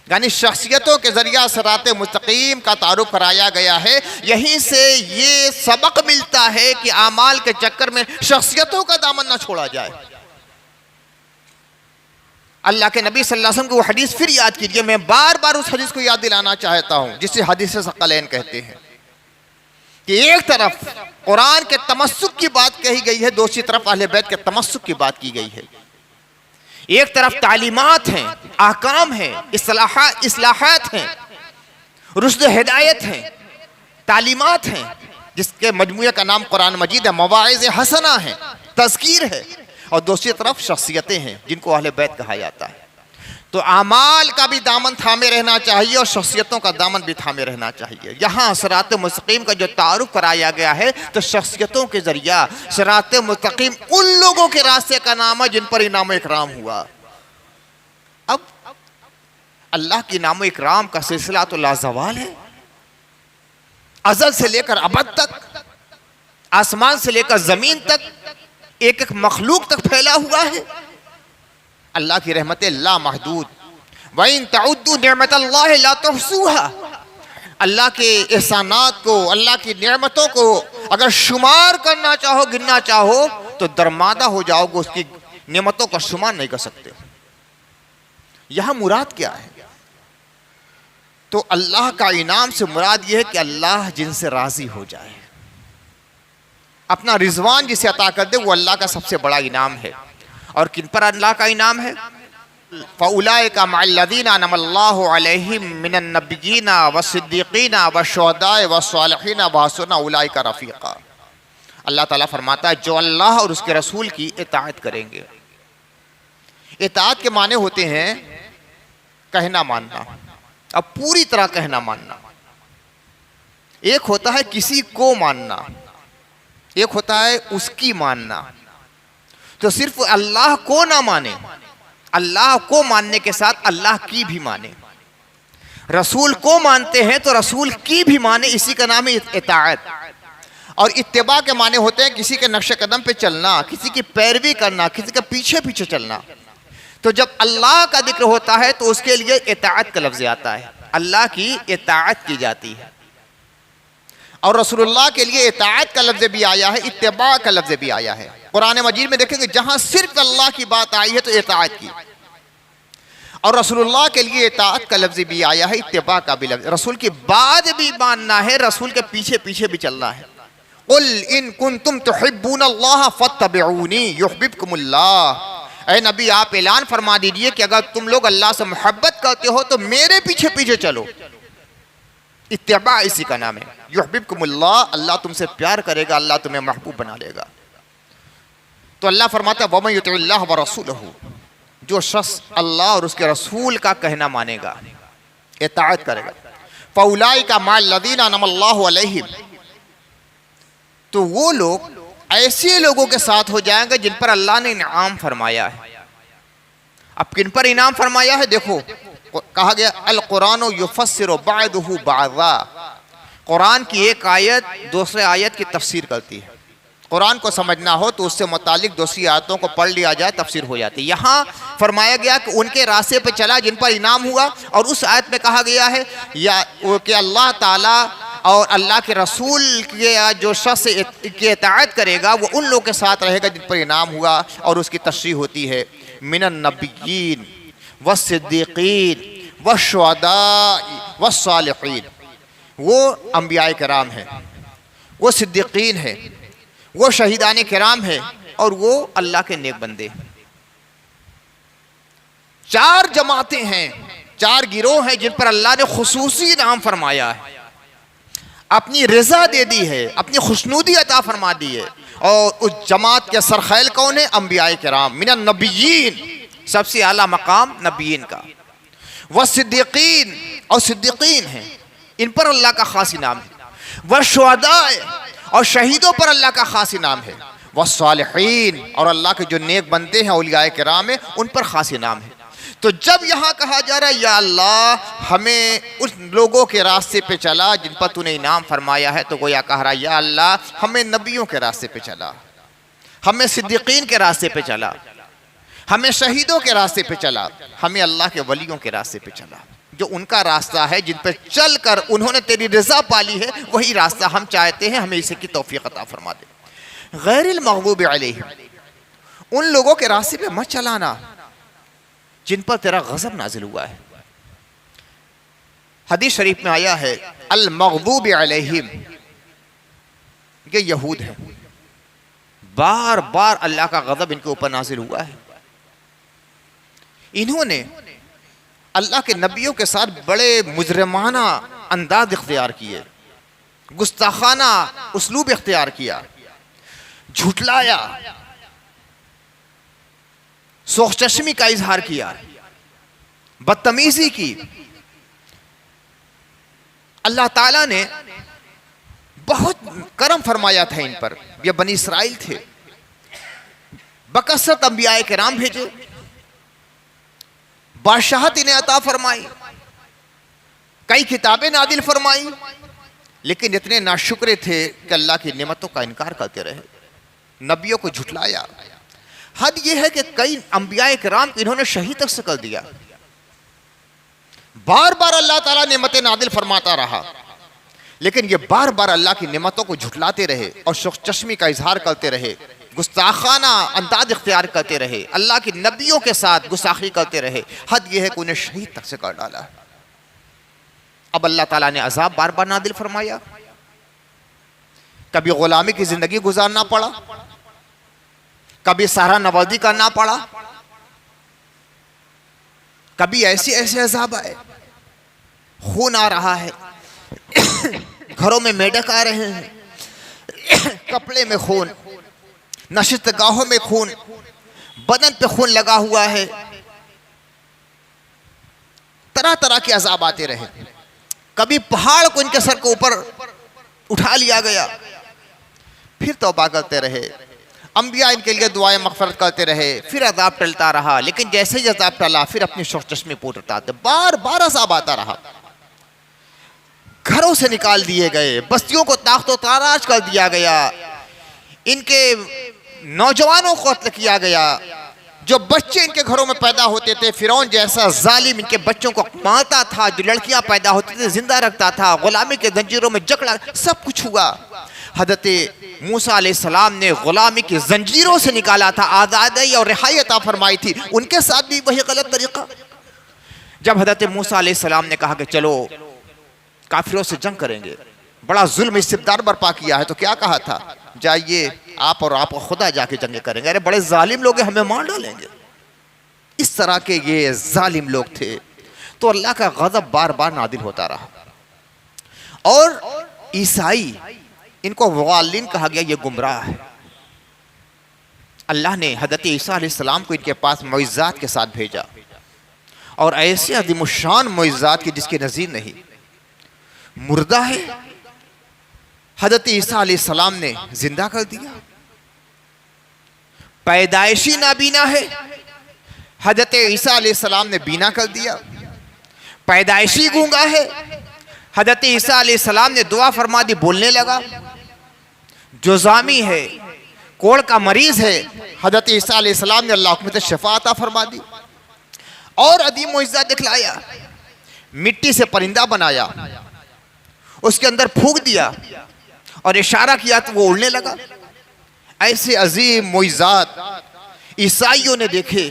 यानी शख्सियतों के जरिया सिरात मुस्तकीम का तारुफ कराया गया है। यहीं से ये सबक मिलता है कि आमाल के चक्कर में शख्सियतों का दामन ना छोड़ा जाए। अल्लाह के नबी सल्लल्लाहु अलैहि वसल्लम की वो हदीस फिर याद कीजिए, मैं बार बार उस हदीस को याद दिलाना चाहता हूँ, जिसे हदीस सकलैन कहते हैं कि एक तरफ कुरान के तमस्सुक की बात कही गई है, दूसरी तरफ अहले बैत के तमस्सुक की बात की गई है। एक तरफ तालीमात हैं, ahकाम हैं, इस्लाहात हैं, रुश्द हिदायत हैं, तालीमात हैं, जिसके मजमूए का नाम कुरान मजीद है, मवाइज़ हसना है, तज़कीर है, और दूसरी तरफ शख्सियतें हैं जिनको अहले बैत कहा जाता है। तो आमाल का भी दामन थामे रहना चाहिए और शख्सियतों का दामन भी थामे रहना चाहिए। यहाँ सिरात मुस्तकीम का जो तारुफ कराया गया है, तो शख्सियतों के जरिया सिरात मुस्तकीम उन लोगों के रास्ते का नाम है जिन पर इनाम इकराम हुआ। अब अल्लाह की इनाम इकराम का सिलसिला तो लाजवाल है, अज़ल से लेकर अबद तक, आसमान से लेकर जमीन तक, एक एक मखलूक तक फैला हुआ है। अल्लाह की रहमतें ला महदूद, व इन तउद्दू निअमतल्लाहि ला तुहसूहा। अल्लाह के एहसानात को, अल्लाह की नेमतों को अगर शुमार करना चाहो, गिनना चाहो, तो दरमादा हो जाओगे, उसकी नेमतों का शुमार नहीं कर सकते। यह मुराद क्या है? तो अल्लाह का इनाम से मुराद यह है कि अल्लाह जिनसे राजी हो जाए, अपना रिजवान जिसे अता कर दे, वो अल्लाह का सबसे बड़ा इनाम है। और किन पर अल्लाह का इनाम है? फ़उलाइका मअल्लज़ीना अनअमल्लाहु अलैहिम मिनन नबिय्यीना वस्सिद्दीक़ीना वश्शुहदाए वस्सालिहीना व हसुन उलाइका रफ़ीक़ा। अल्लाह ताला फरमाता है जो अल्लाह और उसके रसूल की इताअत करेंगे। इताअत के माने होते हैं कहना मानना, अब पूरी तरह कहना मानना। एक होता है किसी को मानना, एक होता है उसकी मानना। तो सिर्फ अल्लाह को ना माने, अल्लाह को मानने के साथ अल्लाह की भी माने। रसूल को मानते हैं तो रसूल की भी माने, इसी का नाम है इताअत। और इत्तिबा के माने होते हैं किसी के नक्शे कदम पे चलना, किसी की पैरवी करना, किसी के पीछे पीछे चलना। तो जब अल्लाह का जिक्र होता है तो उसके लिए इताअत का लफ्ज़ आता है, अल्लाह की इताअत की जाती है। और रसूलुल्लाह के लिए इताअत का लफ्ज़ भी आया है, इत्तिबा का लफ्ज़ भी आया है। कुरान मजीद में देखेंगे जहां सिर्फ अल्लाह की बात आई है तो इताअत की, और रसूलुल्लाह के लिए इताअत का लफ्ज़ भी आया है, इत्तिबा का भी लफ्ज़। रसूल की बात भी मानना है, रसूल के पीछे पीछे भी चलना है। कुल इन कुंतुम तुहिब्बूनल्लाह फत्तबिऊनी युहब्बिबकुमुल्लाह। ऐ नबी आप ऐलान फरमा दीजिए कि अगर तुम लोग अल्लाह से मोहब्बत करते हो तो मेरे पीछे पीछे चलो। इत्तिबा इसी का नाम है। युहब्बिबकुमुल्लाह, अल्लाह तुमसे प्यार करेगा, अल्लाह तुम्हें महबूब बना लेगा। तो अल्लाह फरमाता है वमन युतिइल्लाह व रसूलहू, जो शख्स अल्लाह और उसके रसूल का कहना मानेगा, इताअत करेगा, फउलाइका मअल्लज़ीना अनअमल्लाहु अलैहिम, तो वो लोग ऐसे लोगों के साथ हो जाएंगे जिन पर अल्लाह ने इनाम फरमाया है। अब किन पर इनाम फरमाया है? देखो कहा गया अल कुरान युफस्सिरु बअदहु बअज़ा, कुरान की एक आयत दूसरे आयत की तफसीर करती है। कुरान को समझना हो तो उससे मुतालिक दूसरी आयतों को पढ़ लिया जाए, तफसीर हो जाती है। यहाँ फरमाया गया कि उनके रास्ते पे चला जिन पर इनाम हुआ, और उस आयत में कहा गया है या कि अल्लाह ताला और अल्लाह के रसूल के जो शख्स की इताअत करेगा वो उन लोगों के साथ रहेगा जिन पर इनाम हुआ। और उसकी तशरीह होती है मिनन नबिय्यीन वस्सिद्दीक़ीन वश्शुहदाई वस्सालिहीन। वो अंबियाए किराम हैं, वो सिद्दीक़ीन हैं, वो शहीदान किराम है, और वो अल्लाह के नेक बंदे। चार जमातें हैं, चार गिरोह हैं जिन पर अल्लाह ने खुसूसी इनाम फरमाया है, अपनी रजा दे दी है, अपनी खुशनूदी अता फरमा दी है। और उस जमात के सरखैल कौन है? अंबियाए किराम। मिनन नबिय्यीन, सबसे आला मकाम नबिय्यीन का। वह सिद्दीक़ीन, और सिद्दीक़ीन हैं, इन पर अल्लाह का खास इनाम है। वह शुहदाए, और शहीदों पर अल्लाह का खास इनाम है। वह सालिहीन, और अल्लाह के जो नेक बंदे हैं औलियाए किराम है, उन पर खास इनाम है। तो जब यहां कहा जा रहा है या अल्लाह हमें उस लोगों के रास्ते पे चला जिन पर तूने इनाम फरमाया है, तो गोया कह रहा है या अल्लाह हमें नबियों के रास्ते पे चला, हमें सिद्दीकीन के रास्ते पे चला, हमें शहीदों के रास्ते पे चला, हमें अल्लाह के वलियों के रास्ते पे चला, जो उनका रास्ता है जिन पर चल कर उन्होंने तेरी रजा पाली है, वही रास्ता हम चाहते हैं, हमें इसे की तौफीक अता फरमा दे। गैरिल मग़ज़ूबि अलैहिम, उन लोगों के रास्ते पे मत चलाना जिन पर तेरा गज़ब नाजिल हुआ है। हदीस शरीफ में आया है अल मग़ज़ूबि अलैहिम, ये यहूद है, बार बार अल्लाह का गज़ब इनके ऊपर नाजिल हुआ है। इन्होंने अल्लाह के नबियों के साथ बड़े मुजरिमाना अंदाज इख्तियार किए, गुस्ताखाना उसलूब इख्तियार किया, झुटलाया, सोख चश्मी का इजहार किया, बदतमीजी की। अल्लाह ताला ने बहुत करम फरमाया था इन पर, ये बनी इसराइल थे, बकसरत अंबियाए किराम भेजे, बादशाहत इन्हें अता फरमाई, कई किताबें नादिल फरमाई, लेकिन इतने नाशुक्रे थे कि अल्लाह की नेमतों का इनकार करते रहे, नबियों को झुटलाया। हद यह है कि कई अंबियाए किराम को इन्होंने शहीद तक से कर दिया। बार बार अल्लाह ताला नेमतें नादिल फरमाता रहा, लेकिन ये बार बार अल्लाह की नेमतों को झुटलाते रहे और शोख चश्मी का इजहार करते रहे, गुस्ताखाना अंदाज इख्तियार करते रहे, अल्लाह के नबियों के साथ गुस्ताखी करते रहे। हद यह है कि उन्हें शहीद तक से कर डाला। अब अल्लाह ताला ने अजाब बार बार नादिल फरमाया, कभी गुलामी की जिंदगी गुजारना पड़ा, कभी सहरा नवाजी करना पड़ा, कभी ऐसे ऐसे अजाब आए, खून आ रहा है, घरों में मेढक आ रहे हैं, कपड़े में खून, नशिस्तगाहों में खून, बदन पे खून लगा हुआ है, तरह तरह के अजाब आते रहे। कभी पहाड़ को इनके सर के ऊपर उठा लिया गया, फिर तौबा करते रहे, अंबिया इनके लिए दुआएं मग़फ़िरत करते रहे, फिर अजाब टलता रहा, लेकिन जैसे ही अजाब टला फिर अपनी शोख चश्मे पोत उठाते, बार बार अजाब आता रहा। घरों से निकाल दिए गए, बस्तियों को ताख्तो ताराज कर दिया गया, इनके नौजवानों को कत्ल किया गया, जो बच्चे इनके घरों में पैदा होते थे फिरौन जैसा जालिम इनके बच्चों को मारता था, जो लड़कियां पैदा होती थी जिंदा रखता था, गुलामी के जंजीरों में जकड़ा, सब कुछ हुआ। हज़रत मूसा अलैहिस्सलाम ने गुलामी की जंजीरों से निकाला था, आज़ादी और रिहाई अता फरमाई थी, उनके साथ भी वही गलत तरीका। जब हज़रत मूसा अलैहिस्सलाम ने कहा कि चलो काफिरों से जंग करेंगे, बड़ा जुल्म इस्तिबदार बर्पा किया है, तो क्या कहा था, जाइए आप और आपका खुदा जाके जंग करेंगे, अरे बड़े जालिम लोग हैं, हमें मार डालेंगे। इस तरह के ये जालिम लोग थे। तो अल्लाह का गज़ब बार बार नादिल होता रहा। और ईसाई, इनको वालिन कहा गया, ये गुमराह है। अल्लाह ने हज़रत ईसा अलैहिस्सलाम को इनके पास मुइज़्ज़ात के साथ भेजा, और ऐसे अज़ीमुश्शान मुइज़्ज़ात की जिसकी नज़ीर नहीं। मुर्दा है, हज़रत ईसा अलैहिस्सलाम ने जिंदा कर दिया। पैदाइशी नाबीना है, हज़रत ईसा अलैहिस्सलाम ने बीना कर दिया। पैदाइशी गूंगा है, हज़रत ईसा अलैहिस्सलाम ने दुआ फरमा दी, बोलने लगा। जुज़ामी है, कोढ़ का मरीज है, हज़रत ईसा अलैहिस्सलाम ने अल्लाह हुक्म से शफा अता फरमा दी। और अदीम मुइज़्ज़ा दिखलाया, मिट्टी से परिंदा बनाया, उसके अंदर फूंक दिया और इशारा किया तो वो उड़ने लगा। ऐसे अजीम मुइज़्ज़ात ईसाइयों ने देखे।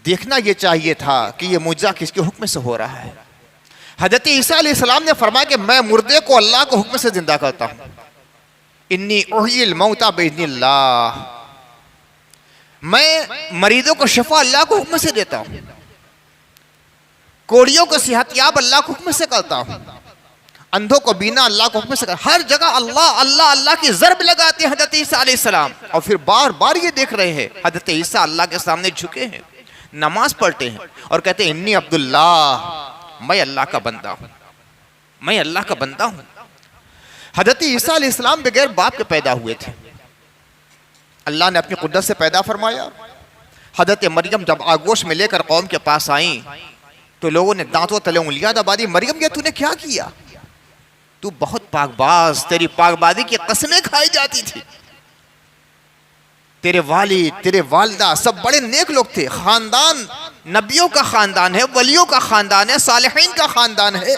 देखना ये चाहिए था कि ये मुइज़्ज़ा किसके हुक्म से हो रहा है। हज़रत ईसा अलैहिस्सलाम ने फरमाया कि मैं मुर्दे को अल्लाह के हुक्म से जिंदा करता हूँ। इन्नी उहियल मौता बिइज़्निल्लाह, मैं मरीजों को शफा अल्लाह के हुक्म से देता हूँ, कोड़ियों को सेहतयाब अल्लाह के हुक्म से करता हूँ, अंधों को बीना अल्लाह के हुक्म से करता। हर जगह अल्लाह अल्लाह अल्लाह की ज़रब लगाते हैं हज़रत ईसा अलैहिस्सलाम। और फिर बार बार ये देख रहे हैं हज़रत ईसा अल्लाह के सामने झुके हैं, नमाज पढ़ते हैं और कहते हैं इन्नी अब्दुल्लाह, मैं अल्लाह का बंदा हूँ, मैं अल्लाह का बंदा हूँ। हज़रत ईसा अलैहिस्सलाम बगैर बाप के पैदा हुए थे, अल्लाह ने अपनी कुदरत से पैदा फरमाया, हजरत मरियम जब आगोश में लेकर कौम के पास आई तो लोगों ने दांतों तले उंगलियां दबा दी। मरियम ये तूने क्या किया? तू बहुत पाकबाज, तेरी पाकबाजी की कसमें खाई जाती थी। तेरे वालिद, तेरे वालिदा सब बड़े नेक लोग थे। खानदान नबियों का खानदान है, वलियों का खानदान है, सालिहीन का खानदान है।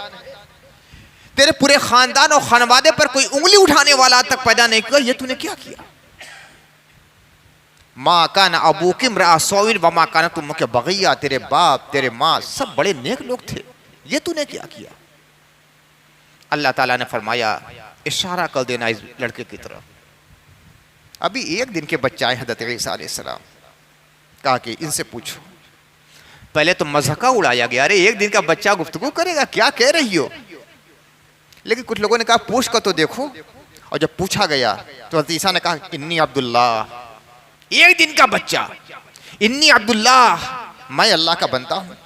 तेरे पूरे खानदान और खानवादे पर कोई उंगली उठाने वाला आज तक पैदा नहीं किया, ये तूने क्या किया? माँ का ना अबू किम रासौन व माँ का ना तुम के बगैया, तेरे बाप तेरे माँ सब बड़े नेक लोग थे, ये तूने क्या किया? अल्लाह ताला ने फरमाया इशारा कर देना इस लड़के की तरफ। अभी एक दिन के बच्चा है हज़रत ईसा अलैहिस्सलाम, कहा कि इनसे पूछो। पहले तो मज़ाका उड़ाया गया, अरे एक दिन का बच्चा गुफ्तगू करेगा, क्या कह रही हो? लेकिन कुछ लोगों ने कहा पूछ कर तो देखो। और जब पूछा गया तो हज़रत ईसा ने कहा इन्नी अब्दुल्ला, एक दिन का बच्चा, इन्नी अब्दुल्ला, मैं अल्लाह का बंदा हूँ।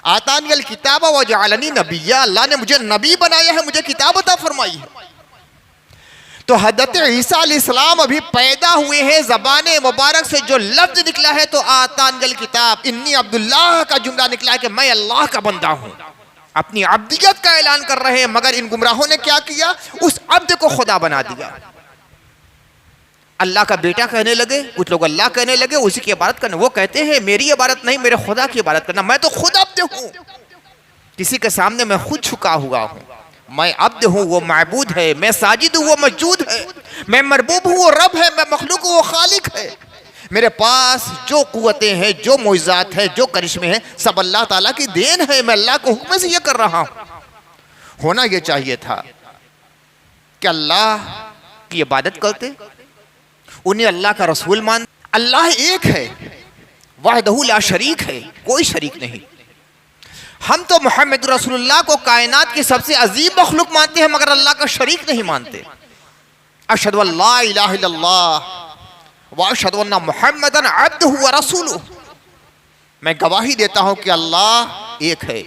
आतानियल किताब व जअलनी नबिय्या, अल्लाह ने मुझे नबी बनाया है, मुझे किताब अता फरमाई है। तो हज़रत ईसा अलैहिस्सलाम अभी पैदा हुए हैं, ज़बाने मुबारक से जो लफ्ज़ निकला है तो आतानियल किताब, इन्नी अब्दुल्लाह का जुमला निकला है कि मैं अल्लाह का बंदा हूँ। अपनी अब्दियत का ऐलान कर रहे हैं, मगर इन गुमराहों ने क्या किया? उस अब्द को खुदा बना दिया। अल्लाह का बेटा कहने लगे, कुछ लोग अल्लाह कहने लगे, उसी की इबादत करना। वो कहते हैं मेरी इबादत नहीं, मेरे खुदा की इबादत करना, मैं तो खुद अब्द हूँ, किसी के सामने मैं खुद झुका हुआ हूँ। मैं अब्द हूँ, वो माबूद है, मैं साजिद हूँ, वो मौजूद है, मैं मरबूब हूँ, वो रब है, मैं मखलूक हूँ, वो खालिक है। मेरे पास जो कुव्वतें हैं, जो मोइज़ात है, जो करिश्मे हैं, सब अल्लाह ताला की देन है। मैं अल्लाह के हुक्म से ये कर रहा हूँ। होना ये चाहिए था कि अल्लाह की इबादत करते, उन्हें अल्लाह का रसूल मान। अल्लाह एक है, वहदहू ला शरीक है, कोई शरीक नहीं। हम तो मोहम्मद रसूलुल्लाह को कायनात की सबसे अजीम मखलूक मानते हैं, मगर अल्लाह का शरीक नहीं मानते। अशहदु अल्ला इलाहा इल्लल्लाह व अशहदु अन्ना मुहम्मदन अब्दुहु व रसूलुहु, मैं गवाही देता हूँ कि अल्लाह एक है,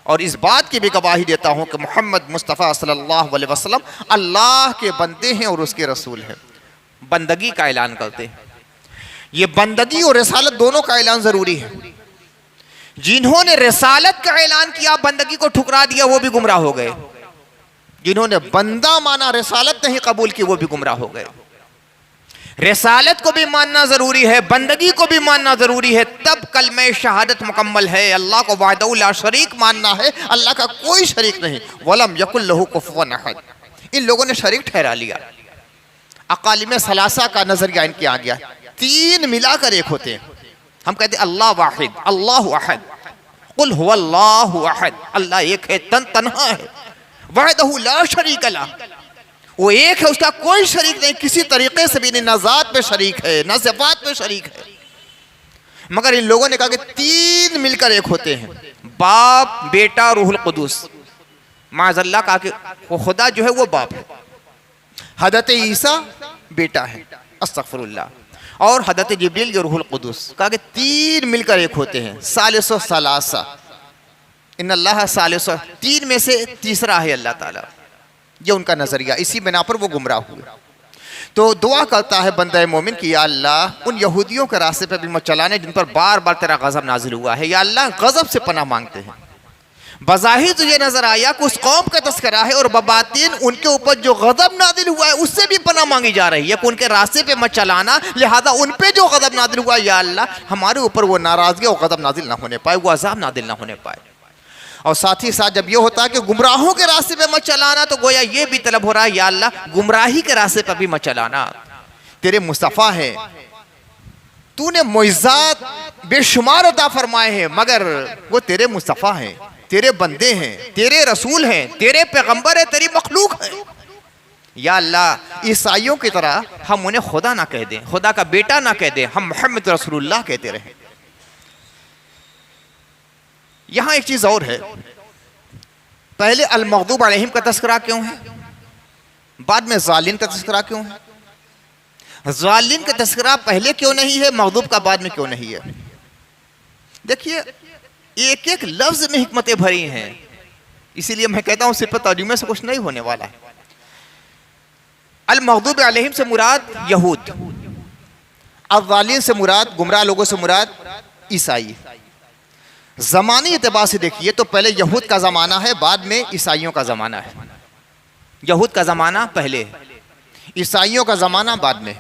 और इस बात की भी गवाही देता हूँ कि मोहम्मद मुस्तफ़ा सल्लल्लाहु अलैहि वसल्लम अल्लाह के बंदे हैं और उसके रसूल हैं। बंदगी का ऐलान करते हैं। ये बंदगी और रिसालत दोनों का ऐलान ज़रूरी है। जिन्होंने रिसालत का ऐलान किया, बंदगी को ठुकरा दिया, वो भी गुमराह हो गए। जिन्होंने बंदा माना, रिसालत नहीं कबूल की, वो भी गुमराह हो गए। रिसालत को भी मानना ज़रूरी है, बंदगी को भी मानना ज़रूरी है, तब कलमे शहादत मुकम्मल है। अल्लाह को वहदहू ला शरीक मानना है, अल्लाह का कोई शरीक नहीं। वलम यकुल लहू कुफुवन अहद, इन लोगों ने शरीक ठहरा लिया। अकालिम सलासा का नजरिया इनके आ गया, तीन मिलाकर एक होते हैं। हम कहते हैं अल्लाह वाहिद, अल्लाह अहद, कुल हुवल्लाहु अहद, अल्लाह एक है, तन्हा है, वहदहू ला शरीक लह, वो एक है, उसका कोई शरीक नहीं, किसी तरीके से भी नहीं, न ज़ात पे शरीक है, न सिफ़ात पे शरीक है। मगर इन लोगों ने कहा कि तीन मिलकर एक होते हैं, बाप बेटा रूहुल कुदूस। माज़अल्लाह कहा कि वो खुदा जो है वो बाप है, हज़रत ईसा बेटा है, अस्तग़फिरुल्लाह, और हज़रत जिब्रील जो रूहुल कुदूस। कहा कि तीन मिलकर एक होते हैं, सालिसो सलासा, इन्नल्लाह सालिसो, तीन में से तीसरा है अल्लाह ताला। ये उनका नज़रिया, इसी बिना पर वो गुमराह हुए। तो दुआ करता है बंदा मोमिन कि या अल्लाह उन यहूदियों के रास्ते पर भी मत चलाने जिन पर बार बार तेरा गज़ब नाजिल हुआ है। या अल्लाह गज़ब से पनाह मांगते हैं। बज़ाहिर तो ये नजर आया कि उस कौम का तस्करा है, और बबातिन उनके ऊपर जो गज़ब नाजिल हुआ है उससे भी पनाह मांगी जा रही है कि उनके रास्ते पे मत चलाना, लिहाजा उन पे जो गज़ब नाजिल हुआ है या अल्लाह हमारे ऊपर वो नाराज़गी और गज़ब नाजिल ना होने पाए, वो अज़ाब नाजिल ना होने पाए। और साथ ही साथ जब ये होता है कि गुमराहों के रास्ते पे मत चलाना, तो गोया ये भी तलब हो रहा है या अल्लाह गुमराही के रास्ते पर भी मत चलाना। तेरे मुस्तफ़ा है, तूने मोइज़ात बेशुमार अता फरमाए हैं, मगर वो तेरे मुस्तफ़ा हैं, तेरे बंदे हैं, तेरे रसूल हैं, तेरे पैगंबर है, तेरी मखलूक है। या अल्लाह ईसाइयों की तरह हम उन्हें खुदा ना कह दें, खुदा का बेटा ना कह दें, हम मोहम्मद रसूलुल्लाह कहते रहें। यहाँ एक चीज़ और है, पहले अल मग़दूब अलैहिम का तज़किरा क्यों है, बाद में ज़ालिम का तज़किरा क्यों है? ज़ालिम का तज़किरा पहले क्यों नहीं है, मग़दूब का बाद में क्यों नहीं है? देखिए एक एक लफ्ज़ में हिकमतें भरी हैं, इसीलिए मैं कहता हूँ सिर्फ तर्जुमे से कुछ नहीं होने वाला है। अल मग़दूब अलैहिम से मुराद यहूद, अज़्ज़ालिम से मुराद, गुमराह लोगों से मुराद ईसाई। ज़मानी एतबार से देखिए तो पहले यहूद का ज़माना है, बाद में ईसाइयों का ज़माना है। यहूद का ज़माना पहले, ईसाइयों का ज़माना बाद में।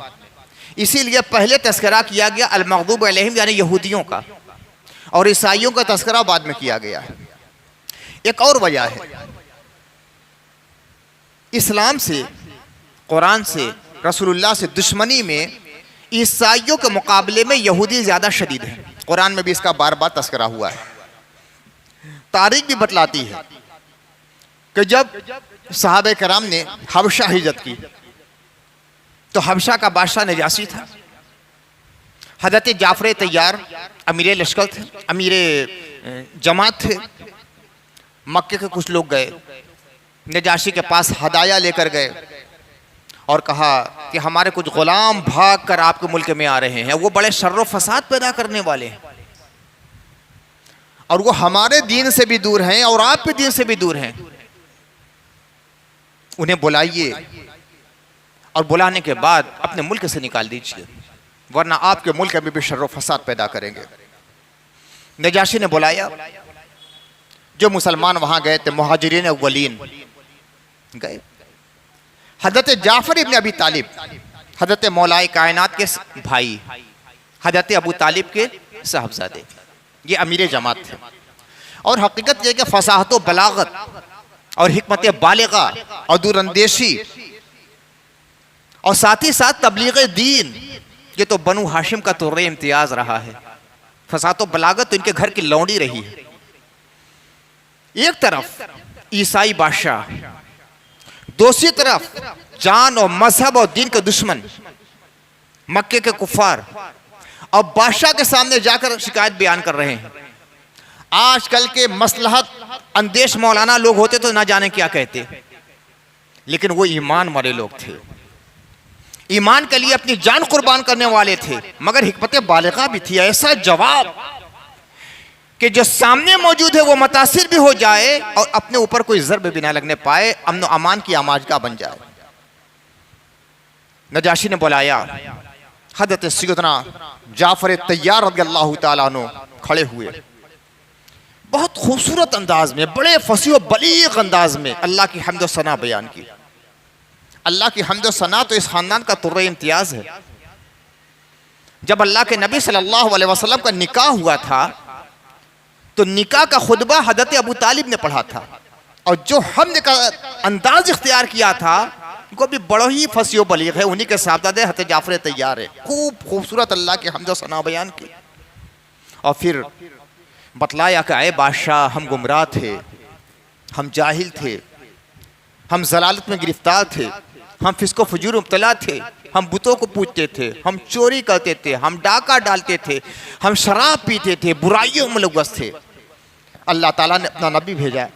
इसीलिए पहले तस्करा किया गया अल-मग़दूब अलैहिम यानी यहूदियों का, और ईसाइयों का तस्करा बाद में किया गया है। एक और वजह है, इस्लाम से, कुरान से, रसूलुल्लाह से दुश्मनी में ईसाइयों के मुकाबले में यहूदी ज़्यादा शदीद है। कुरान में भी इसका बार बार तस्करा हुआ है। तारीख भी बतलाती है कि जब सहाबे कराम ने हबशा हिजरत की तो हबशा का बादशाह नजाशी था। हज़रत जाफ़र तैयार अमीर लश्कर थे, अमीर जमात थे। मक्के के कुछ लोग गए, नजाशी के पास हदाया लेकर गए और कहा कि हमारे कुछ गुलाम भाग कर आपके मुल्क में आ रहे हैं, वो बड़े शर्र फसाद पैदा करने वाले हैं और वो हमारे दीन से भी दूर हैं और आपके दीन से भी दूर हैं। उन्हें बुलाइए और बुलाने के बाद अपने मुल्क से निकाल दीजिए, वरना आपके मुल्क में भी शर्र फसाद पैदा करेंगे। नजाशी ने बुलाया, जो मुसलमान वहां गए थे मुहाजिरीन अव्वलीन गए। हज़रत जाफ़र इब्न अबी तालिब, हज़रत मौलाए कायनात के भाई, हज़रत अबू तालिब के साहबजादे, ये अमीर जमात थे। और हकीकत यह कि फसाहत व बलागत और हिकमत बालिगा और दूरअंदेशी और साथ ही साथ तबलीग दीन, ये तो बनु हाशिम का तुर्रे इम्तियाज रहा है। फसाहत व बलागत तो इनके घर की लौंडी रही है। एक तरफ ईसाई बादशाह, दूसरी तरफ जान और मजहब और दीन के दुश्मन मक्के के कुफार, और बादशाह के सामने जाकर शिकायत बयान कर रहे हैं। आजकल के मसलहत अंदेश मौलाना लोग होते तो ना जाने क्या कहते, लेकिन वो ईमान वाले लोग थे, ईमान के लिए अपनी जान कुर्बान करने वाले थे, मगर हिकमत बालिगा भी थी। ऐसा जवाब कि जो सामने मौजूद है वो मुतासिर भी हो जाए और अपने ऊपर कोई ज़र्ब भी ना लगने पाए, अमन अमान की आमाजगा बन जाए। नजाशी ने बुलाया, हज़रत सैयदना जाफ़र तैयार रज़ियल्लाहु तआला अन्हु खड़े हुए। बहुत खूबसूरत अंदाज में, बड़े फसीह व बलीग अंदाज में अल्लाह की हम्द व सना बयान की। अल्लाह की हम्द व सना तो इस खानदान का तुर्रे इम्तियाज है। जब अल्लाह के नबी सल्लल्लाहु अलैहि वसल्लम का निकाह हुआ था तो निकाह का खुतबा हज़रत अबू तालिब ने पढ़ा था, और जो हमने का अंदाज इख्तियार किया था वो भी बड़ा ही फसीह बलीग है। उन्हीं के साहबजादे हज़रत जाफ़र तैयार है। खूब खूबसूरत अल्लाह के हम्द व सना बयान की और फिर बतलाया कि आए बादशाह, हम गुमराह थे, हम जाहिल थे, हम जलालत में गिरफ्तार थे, हम फिस्को फजूर मुब्तला थे, हम बुतों को पूजते थे, हम चोरी करते थे, हम डाका डालते थे, हम शराब पीते थे, बुराइयों में मुलव्वस थे। अल्लाह ताला ने अपना नबी भेजा,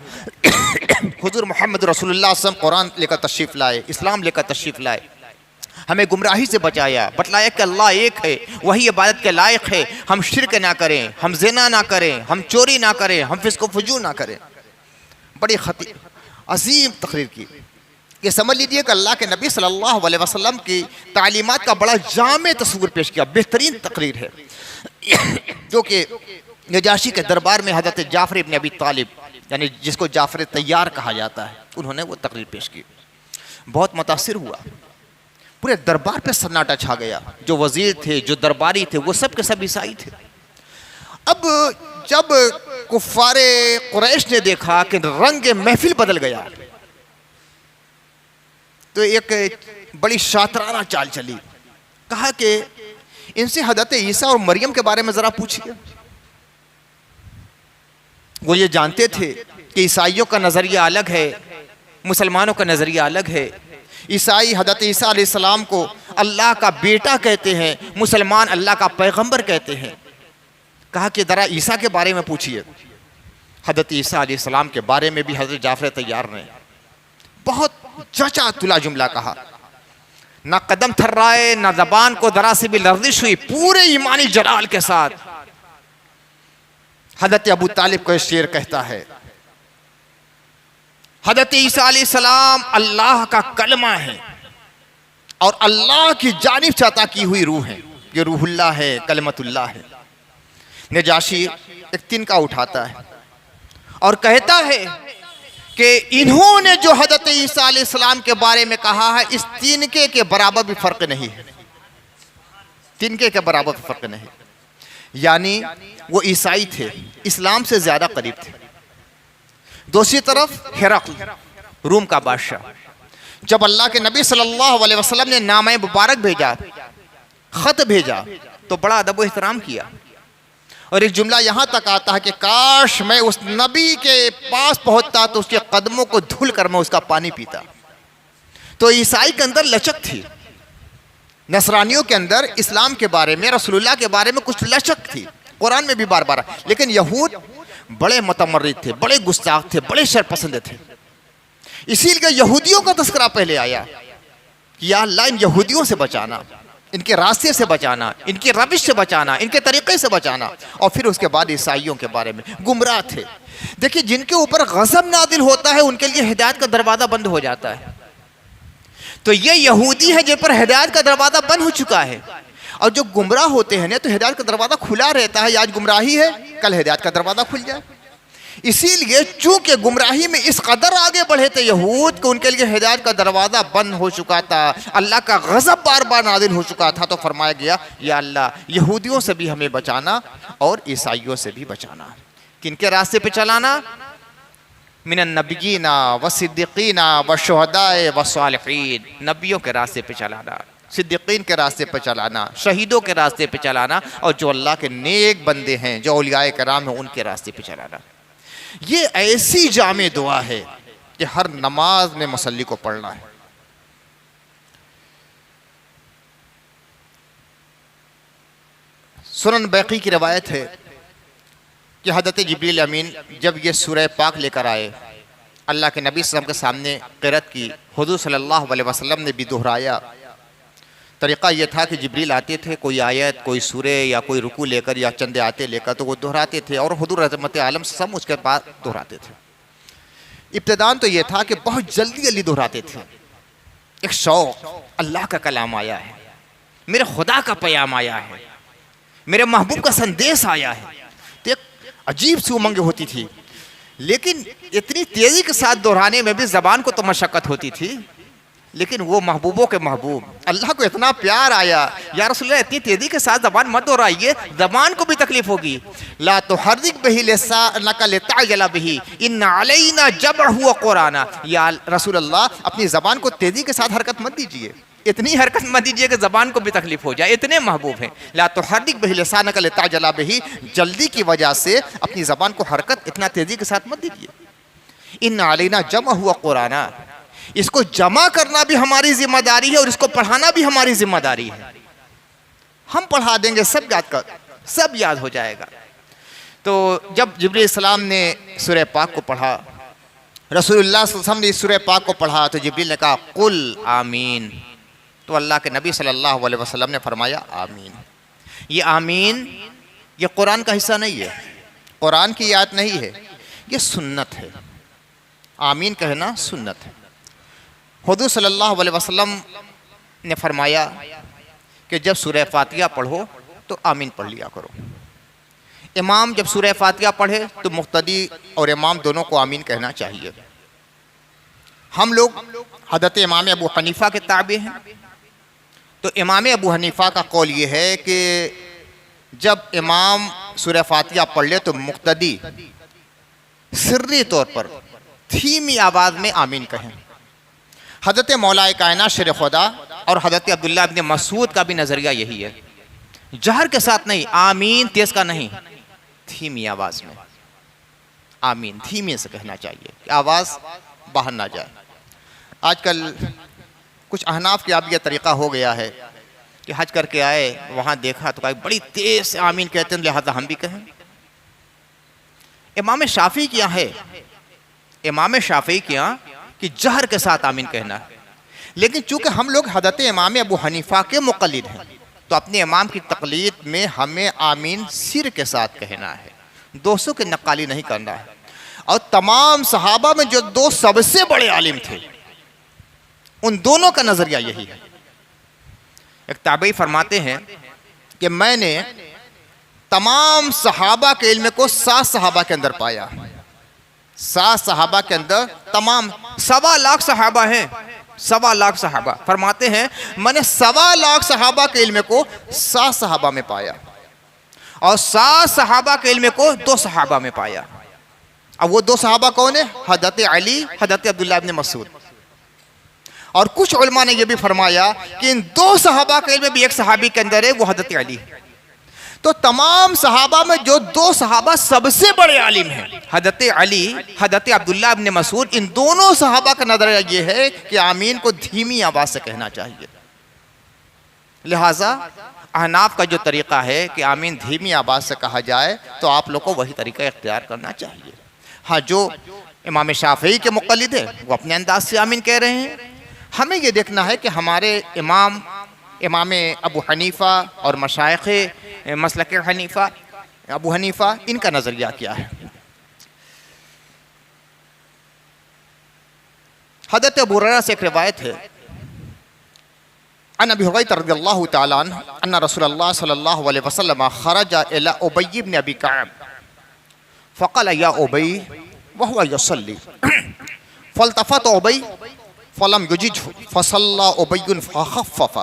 हुजूर मोहम्मद रसूलुल्लाह सल्लल्लाहु अलैहि वसल्लम कुरान लेकर तशरीफ़ लाए, इस्लाम लेकर तशरीफ़ लाए, हमें गुमराही से बचाया, बतलाया कि अल्लाह एक है, वही इबादत के लायक है, हम शिरक ना करें, हम ज़िना ना करें, हम चोरी ना करें, हम फिस्को फजूर ना करें। बड़ी अजीम तकरीर की। ये समझ लीजिए कि अल्लाह के नबी सल्लल्लाहु अलैहि वसल्लम की तालीमात का बड़ा जामे तस्वुर पेश किया। बेहतरीन तकरीर है जो कि नजाशी के दरबार में हज़रत जाफ़र इब्न अबी तालिब, यानी जिसको जाफ़र तैयार कहा जाता है, उन्होंने वो तकरीर पेश की। बहुत मुतासिर हुआ, पूरे दरबार पे सन्नाटा छा गया। जो वज़ीर थे, जो दरबारी थे, वो सब के सब ईसाई थे। अब जब कुफ़ारे कुरैश ने देखा कि रंग महफिल बदल गया तो एक बड़ी शातराना चाल चली। कहा कि इनसे हज़रत ईसा और मरियम के बारे में ज़रा पूछिए। वो ये जानते थे कि ईसाइयों का नज़रिया अलग है, मुसलमानों का नज़रिया अलग है। ईसाई हज़रत ईसा अलैहिस्सलाम को अल्लाह का बेटा कहते हैं, मुसलमान अल्लाह का पैगंबर कहते हैं। कहा कि ज़रा ईसा के बारे में पूछिए। हज़रत ईसा अलैहिस्सलाम के बारे में भी हज़रत जाफ़र तैयार ने बहुत जचा तुला जुमला कहा। ना कदम थर्राए, ना ज़बान को ज़रा से भी लर्जिश हुई। पूरे ईमानी जलाल के साथ हज़रत अबू तालिब को शेर कहता है, हज़रत ईसा अलैहिस्सलाम अल्लाह का कलमा है और अल्लाह की जानिब से अता की हुई रूह है। ये रूहुल्लाह है, कलमतुल्लाह है। नजाशी एक तिनका उठाता है और कहता है कि इन्होंने जो हज़रत ईसा अलैहिस्सलाम के बारे में कहा है, इस तिनके के बराबर भी फर्क नहीं है, तिनके के बराबर भी फर्क नहीं। यानी वो ईसाई थे, इस्लाम से ज्यादा करीब थे। दूसरी तरफ हिरक़ल, रूम का बादशाह, जब अल्लाह के नबी सल्लल्लाहु अलैहि वसल्लम ने नामे मुबारक भेजा, खत भेजा, तो बड़ा अदब व एहतराम किया। और एक जुमला यहाँ तक आता है कि काश मैं उस नबी के पास पहुंचता तो उसके कदमों को धुल कर मैं उसका पानी पीता। तो ईसाई के अंदर लचक थी, नसरानियों के अंदर इस्लाम के बारे में, रसूलुल्लाह के बारे में कुछ लचक थी, कुरान में भी बार बार। लेकिन यहूद बड़े मुतमर्रिद थे, बड़े गुस्ताख थे, बड़े शरपसंद थे। इसीलिए यहूदियों का तस्करा पहले आया कि या अल्लाह इन यहूदियों से बचाना, इनके रास्ते से बचाना, इनकी रविश से बचाना, इनके तरीक़े से बचाना। और फिर उसके बाद ईसाइयों के बारे में, गुमराह थे। देखिए, जिनके ऊपर गज़ब नादिल होता है उनके लिए हिदायत का दरवाज़ा बंद हो जाता है। तो ये यहूदी है जिन पर हिदायत का दरवाज़ा बंद हो चुका है। और जो गुमराह होते हैं ना, तो हिदायत का दरवाज़ा खुला रहता है। आज गुमराही है, कल हिदायत का दरवाज़ा खुल जाए। इसीलिए चूंकि गुमराही में इस कदर आगे बढ़े थे यहूद कि उनके लिए हिदायत का दरवाज़ा बंद हो चुका था, अल्लाह का गज़ब बार बार नाज़िल हो चुका था। तो फरमाया गया, या अल्लाह यहूदियों से भी हमें बचाना और ईसाइयों से भी बचाना। किनके रास्ते पे चलाना? मिनन नबिय्यीना व सिद्दीकीना व शुहदाए व सालिहीन, नबियों के रास्ते पे चलाना, सिद्दीकीन के रास्ते पे चलाना, शहीदों के रास्ते पे चलाना, और जो अल्लाह के नेक बंदे हैं, जो औलियाए कराम हैं, उनके रास्ते पे चलाना। ये ऐसी जामे दुआ है कि हर नमाज में मुसल्ली को पढ़ना है। सुनन बैकी की रवायत है कि हज़रत जिब्रील अमीन जब ये सूरह पाक लेकर आए, अल्लाह के नबी सल्लल्लाहु अलैहि वसल्लम के सामने क़िरात की, हुज़ूर सल्लल्लाहु अलैहि वसल्लम ने भी दोहराया। तरीक़ा यह था कि जिब्रील आते थे, कोई आयत, कोई सूरे या कोई रुकू लेकर या चंदे आते लेकर, तो वो दोहराते थे और हुज़ूर रहमत आलम सब उसके बाद दोहराते थे। इब्तिदान तो ये था कि बहुत जल्दी जल्दी दोहराते थे। एक शौक़, अल्लाह का कलाम आया है, मेरे खुदा का पैगाम आया है, मेरे महबूब का संदेश आया है, तो एक अजीब सी उमंग होती थी। लेकिन इतनी तेज़ी के साथ दोहराने में भी ज़बान को तो मशक्क़त होती थी। लेकिन वो महबूबों के महबूब, अल्लाह को इतना प्यार आया, या रसूलल्लाह इतनी तेज़ी के साथ ज़बान मत दोहराइए, ज़बान को भी तकलीफ होगी। ला तुहर्रिक बिही लिसानका लितअजला बिही इन्ना अलैना जमअहु व क़ुरआना, या रसूलल्लाह अपनी ज़बान को तेज़ी के साथ हरकत मत दीजिए, इतनी हरकत मत दीजिए कि ज़बान को भी तकलीफ हो जाए, इतने महबूब हैं। ला तुहर्रिक बिही लिसानका लितअजला बिही, जल्दी की वजह से अपनी ज़बान को हरकत इतना तेज़ी के साथ मत दीजिए। इन्ना अलैना जमअहु व क़ुरआना, इसको जमा करना भी हमारी जिम्मेदारी है और इसको पढ़ाना भी हमारी जिम्मेदारी है। हम पढ़ा देंगे, सब याद हो जाएगा। तो जब जिब्रील सलाम ने सूरह पाक को पढ़ा, रसूलुल्लाह सल्लल्लाहु अलैहि वसल्लम ने इस सूरह पाक को पढ़ा, तो जिब्रील ने कहा कुल आमीन। तो अल्लाह के नबी सल्लल्लाहु अलैहि वसल्लम ने फरमाया आमीन। ये आमीन, ये कुरान का हिस्सा नहीं है, कुरान की आयत नहीं है, ये सुन्नत है। आमीन कहना सुन्नत है। हुज़ूर सल्लल्लाहु अलैहि वसल्लम ने फरमाया कि जब सूरह फातिहा पढ़ो तो आमीन पढ़ लिया करो। इमाम जब सूरह फातिहा पढ़े तो मुक्तदी और इमाम दोनों को आमीन कहना चाहिए। हम लोग हज़रत इमाम अबू हनीफ़ा के ताबे हैं, तो इमाम अबू हनीफ़ा का कौल ये है कि जब इमाम सूरह फातिहा पढ़ ले तो मुक्तदी सिर्री तौर पर धीमी आवाज़ में आमीन कहें। हज़रत मौलाए कायनात शेर खुदा और हज़रत अब्दुल्लाह इब्न मसूद का भी नज़रिया यही है, जहर के साथ नहीं, आमीन तेज़ का नहीं, धीमी आवाज़ में आमीन धीमे से कहना चाहिए कि आवाज़ बाहर ना जाए। आजकल कुछ अहनाफ के अब यह तरीक़ा हो गया है कि हज करके आए, वहाँ देखा तो कहा बड़ी तेज़ से आमीन कहते हैं, लिहाजा हम भी कहें। इमाम शाफ़ी क्या है, इमाम शाफ़ी क्या कि जहर के साथ आमीन कहना है। लेकिन चूंकि हम लोग हज़रत इमाम अबू हनीफ़ा के मुक़ल्लिद हैं, तो अपने इमाम की तक़लीद में हमें आमीन सिर के साथ कहना है, दोस्तों के नक़ाली नहीं करना है। और तमाम सहाबा में जो दो सबसे बड़े आलिम थे, उन दोनों का नज़रिया यही है। एक ताबई फरमाते हैं कि मैंने तमाम सहाबा के इल्म को 7 सहाबा के अंदर पाया। 7 सहाबा के अंदर तमाम 1.25 लाख सहाबा हैं, 1.25 लाख सहाबा। फरमाते हैं मैंने 1.25 लाख सहाबा के इल्म को 7 सहाबा में पाया और 7 सहाबा के इल्म को 2 सहाबा में पाया। अब वो 2 सहाबा कौन है? हज़रत अली, हज़रत अब्दुल्लाह इब्न मसूद। और कुछ उलमा ने यह भी फरमाया कि इन 2 सहाबा के इल्म भी एक सहाबी के अंदर है, वो हज़रत अली। तो तमाम सहाबा में जो 2 सहाबा सबसे बड़े आलिम हैं, हज़रत अली, हज़रत अब्दुल्लाह इब्न मसूद, इन दोनों सहाबा का नजरिया यह है कि आमीन को धीमी आवाज से कहना चाहिए। लिहाजा अहनाफ का जो तरीका है कि आमीन धीमी आवाज से कहा जाए, तो आप लोग को वही तरीका इख्तियार करना चाहिए। हाँ, जो इमाम शाफई के मुक़ल्लिद है वो अपने अंदाज से आमीन कह रहे हैं। हमें ये देखना है कि हमारे इमाम अबू हनीफ़ा और मशाइख़ मसलक हनीफ़ा, अबू हनीफ़ा, इनका नज़रिया क्या है। हज़रत अबू हुरैरा से एक रिवायत है, अन अबी हुरैरा रज़ियल्लाहु तआला अन्हु अन्ना रसूलल्लाह सल्लल्लाहु अलैहि वसल्लम खरज इला उबय इब्न अबी कअब फ़क़ाल या उबय वहुव युसल्ली फ़ल्तफ़त उबय फ़लम युजिज़हु फ़सल्ला उबय फ़ख़फ़फ़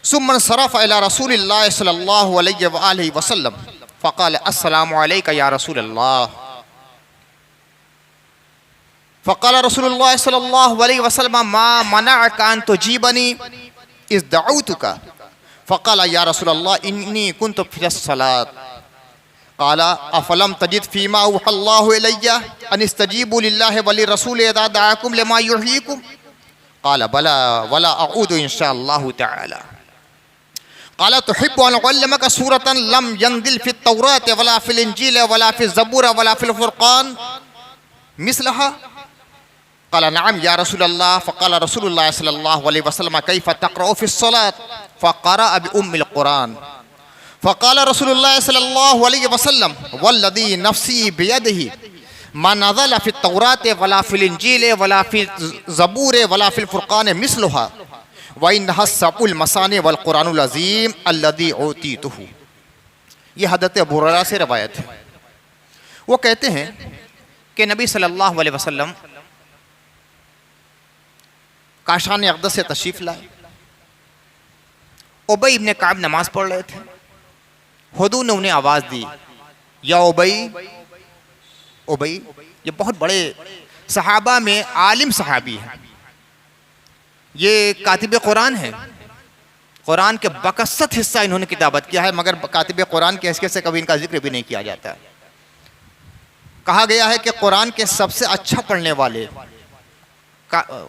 सुम्मा इंसरफ़ इला रसूलिल्लाह सल्लल्लाहु अलैहि व आलिहि वसल्लम फ़क़ाल अस्सलामु अलैका या रसूलल्लाह फ़क़ाल रसूलुल्लाह सल्लल्लाहु अलैहि वसल्लम मा मनअका अन तुजीबनी इज़ दअउतुका फ़क़ाल या रसूलल्लाह इन्नी कुन्तु फ़िस्सलात क़ाल अफ़लम तजिद फ़ीमा अवहल्लाहु इलय्या अन इस्तजीबू लिल्लाहि व लिरसूलिहि इज़ा दअाकुम लिमा युहयीकुम क़ाल बला वला अऊदु इंशाअल्लाहु तआला क़ाल तुहिब्बु अन उअल्लिमका सूरतन लम यंज़िल फ़ित तौरात वला फ़िल इंजील वला फ़िज़ ज़बूर वला फ़िल फ़ुरक़ान मिस्लहा क़ाल नअम या रसूलल्लाह फ़क़ाल रसूलुल्लाह सल्लल्लाहु अलैहि वसल्लम कैफ़ तक़रअु फ़िस्सलात फ़क़रअ बिउम्मिल क़ुरान फ़क़ाल रसूलुल्लाह सल्लल्लाहु अलैहि वसल्लम वल्लज़ी नफ़्सी बियदिही मा नज़ल फ़ित तौरात वला फ़िल इंजील वला फ़िज़ ज़बूर वला फ़िल फ़ुरक़ान मिस्लहा व इन्नहा सबउल मसानी वल क़ुरानुल अज़ीम अल्लज़ी ऊतीतुहु। ये हज़रत अबू हुरैरा से रवायत है। वो कहते हैं कि नबी सल्लल्लाहु अलैहि वसल्लम काशान अक़दस से तशरीफ़ लाए। उबय इब्न कअब नमाज पढ़ रहे थे। हुज़ूर ने उन्हें आवाज़ दी, या उबय। उबय ये बहुत बड़े सहाबा में आलिम सहाबी हैं। ये कातिब कुरान है। कुरान के बकसत हिस्सा इन्होंने किताबत किया है, मगर कातिब कुरान के हैसियत से कभी इनका जिक्र भी नहीं किया जाता। कहा गया है कि कुरान के सबसे अच्छा पढ़ने वाले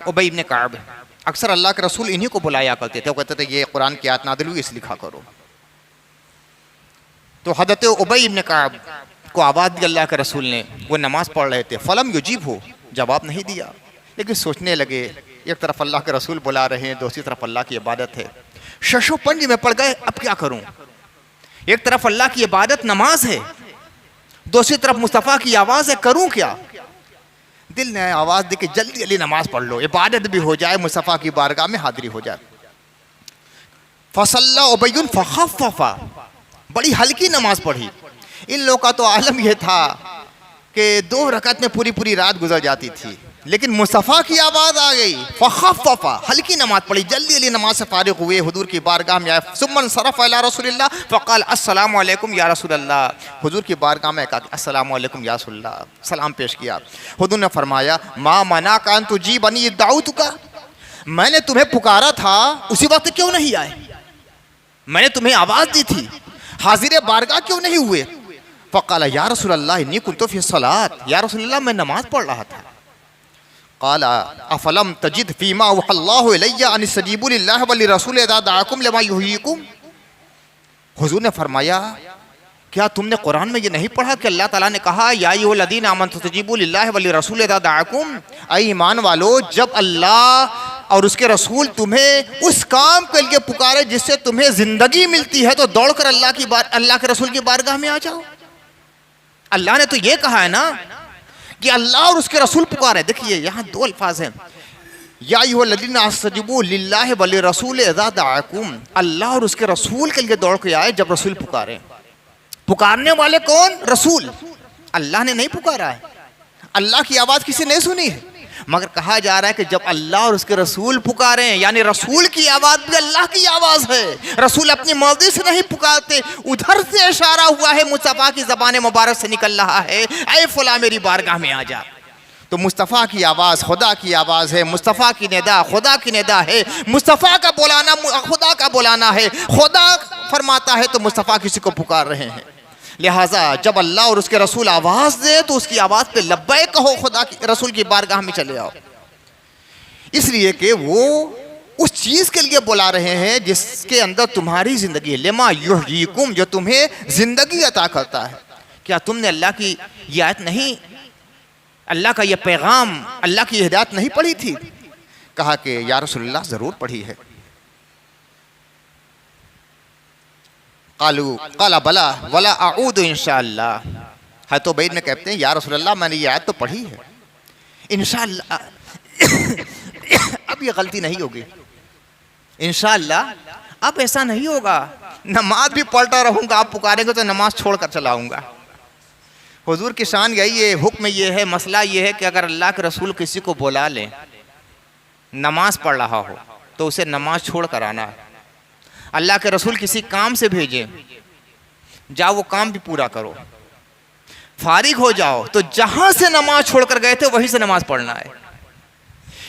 उबय इब्न कअब। अक्सर अल्लाह के रसूल इन्हीं को बुलाया करते थे। वो कहते थे ये कुरान की आयत नाज़िल हुई, इस लिखा करो। तो हज़रत उबय इब्न कअब को आवाज़ दी अल्लाह के रसूल ने। वो नमाज पढ़ रहे थे। फ़लम युजीबहु, जवाब नहीं दिया। लेकिन सोचने लगे, एक तरफ अल्लाह के रसूल बुला रहे हैं, दूसरी तरफ अल्लाह की इबादत है। शशो पंज में पड़ गए, अब क्या करूं। एक तरफ अल्लाह की इबादत नमाज है, दूसरी तरफ मुस्तफ़ा की आवाज़ है, करूं क्या। दिल ने आवाज़ दी कि जल्दी जल्दी नमाज पढ़ लो, इबादत भी हो जाए, मुस्तफ़ा की बारगाह में हाजिरी हो जाए। फसल्ला उबैयुन फ़ख़फ़फ़ा, बड़ी हल्की नमाज पढ़ी। इन लोगों का तो आलम यह था कि 2 रकात में पूरी पूरी रात गुजर जाती थी, लेकिन मुस्तफ़ा की आवाज़ आ गई। फ़ख़फ़फ़ा, हल्की नमाज पढ़ी, जल्दी जल्दी नमाज से फारिग हुए, हुजूर की बारगाह में आए। सुम्मा इंसरफ़ इला रसूलिल्लाह फ़क़ाल अस्सलामु अलैकुम या रसूलल्लाह। हुजूर की बारगाह में कहा अस्सलामु अलैकुम या रसूलल्लाह, सलाम पेश किया। हुजूर ने फरमाया मा मनाका अन तुजीबनी इज़ दअउतुका, मैंने तुम्हें पुकारा था, उसी वक्त क्यों नहीं आए। मैंने तुम्हें आवाज़ दी थी, हाजिर बारगाह क्यों नहीं हुए। फ़क़ाल या रसूलल्लाह इन्नी कुन्तु फ़िस्सलात, या रसूलल्लाह मैं नमाज पढ़ रहा था। क़ाल अफ़लम तजिद फ़ीमा अवहल्लाहु इलय्या अन इस्तजीबू लिल्लाहि व लिरसूलिहि इज़ा दअाकुम लिमा युहयीकुम। हुज़ूर ने फरमाया क्या तुमने कुरान में ये नहीं पढ़ा कि अल्लाह ताला ने कहा या अय्युहल्लज़ीना आमनु इस्तजीबू लिल्लाहि व लिरसूलिहि इज़ा दअाकुम, ऐ ईमान वालो जब अल्लाह और उसके रसूल तुम्हें उस काम के लिए पुकारे जिससे तुम्हें जिंदगी मिलती है, तो दौड़कर अल्लाह के रसूल की बारगाह में आ जाओ। अल्लाह ने तो ये कहा है ना कि अल्लाह और उसके रसूल पुकारे। देखिए यहाँ 2 अल्फाज हैं, या अय्युहल्लज़ीना इस्तजीबू लिल्लाहि व लिरसूलिहि इज़ा दअाकुम, अल्लाह और उसके रसूल के लिए दौड़ के आए जब रसूल पुकारे। पुकारने वाले कौन? रसूल। अल्लाह ने नहीं पुकारा है, अल्लाह की आवाज़ किसी ने सुनी है, मगर कहा जा रहा है कि जब अल्लाह और उसके रसूल पुकारे, यानी रसूल की आवाज़ भी अल्लाह की आवाज़ है। रसूल अपनी मर्जी से नहीं पुकारते, उधर से इशारा हुआ है, मुस्तफ़ा की ज़बान मुबारक से निकल रहा है, ऐ फला मेरी बारगाह में आ जा। तो मुस्तफ़ा की आवाज़ खुदा की आवाज़ है, मुस्तफ़ा की निदा खुदा की निदा है, मुस्तफ़ा का बुलाना खुदा का बुलाना है। खुदा फरमाता है तो मुस्तफ़ा किसी को पुकार रहे हैं। लिहाजा जब अल्लाह और उसके रसूल आवाज़ दे तो उसकी आवाज़ पे लब्बैक कहो, खुदा की रसूल की बारगाह में चले आओ, इसलिए कि वो उस चीज़ के लिए बुला रहे हैं जिसके अंदर तुम्हारी ज़िंदगी है। लिमा युहयीकुम, जो तुम्हें ज़िंदगी अता करता है। क्या तुमने अल्लाह की ये आयत नहीं, अल्लाह का ये पैगाम, अल्लाह की हिदायत नहीं पढ़ी थी? कहा कि या रसूलल्लाह ज़रूर पढ़ी है। काला बला वला आऊदु इंशाअल्लाह। है तो बैद में कहते हैं या रसूलल्लाह मैंने ये आयत तो पढ़ी है, इंशाअल्लाह अब ये गलती नहीं होगी, इंशाअल्लाह अब ऐसा नहीं होगा, नमाज भी पढ़ता रहूँगा, आप पुकारेंगे तो नमाज छोड़ कर चलाऊँगा। हुजूर की शान यही है, हुक्म ये है, मसला ये है कि अगर अल्लाह के रसूल किसी को बुला लें, नमाज पढ़ रहा हो तो उसे नमाज छोड़ कर आना है। अल्लाह के रसूल किसी काम से भेजें, जाओ वो काम भी पूरा करो, फारिग हो जाओ तो जहां से नमाज छोड़कर गए थे वहीं से नमाज पढ़ना है।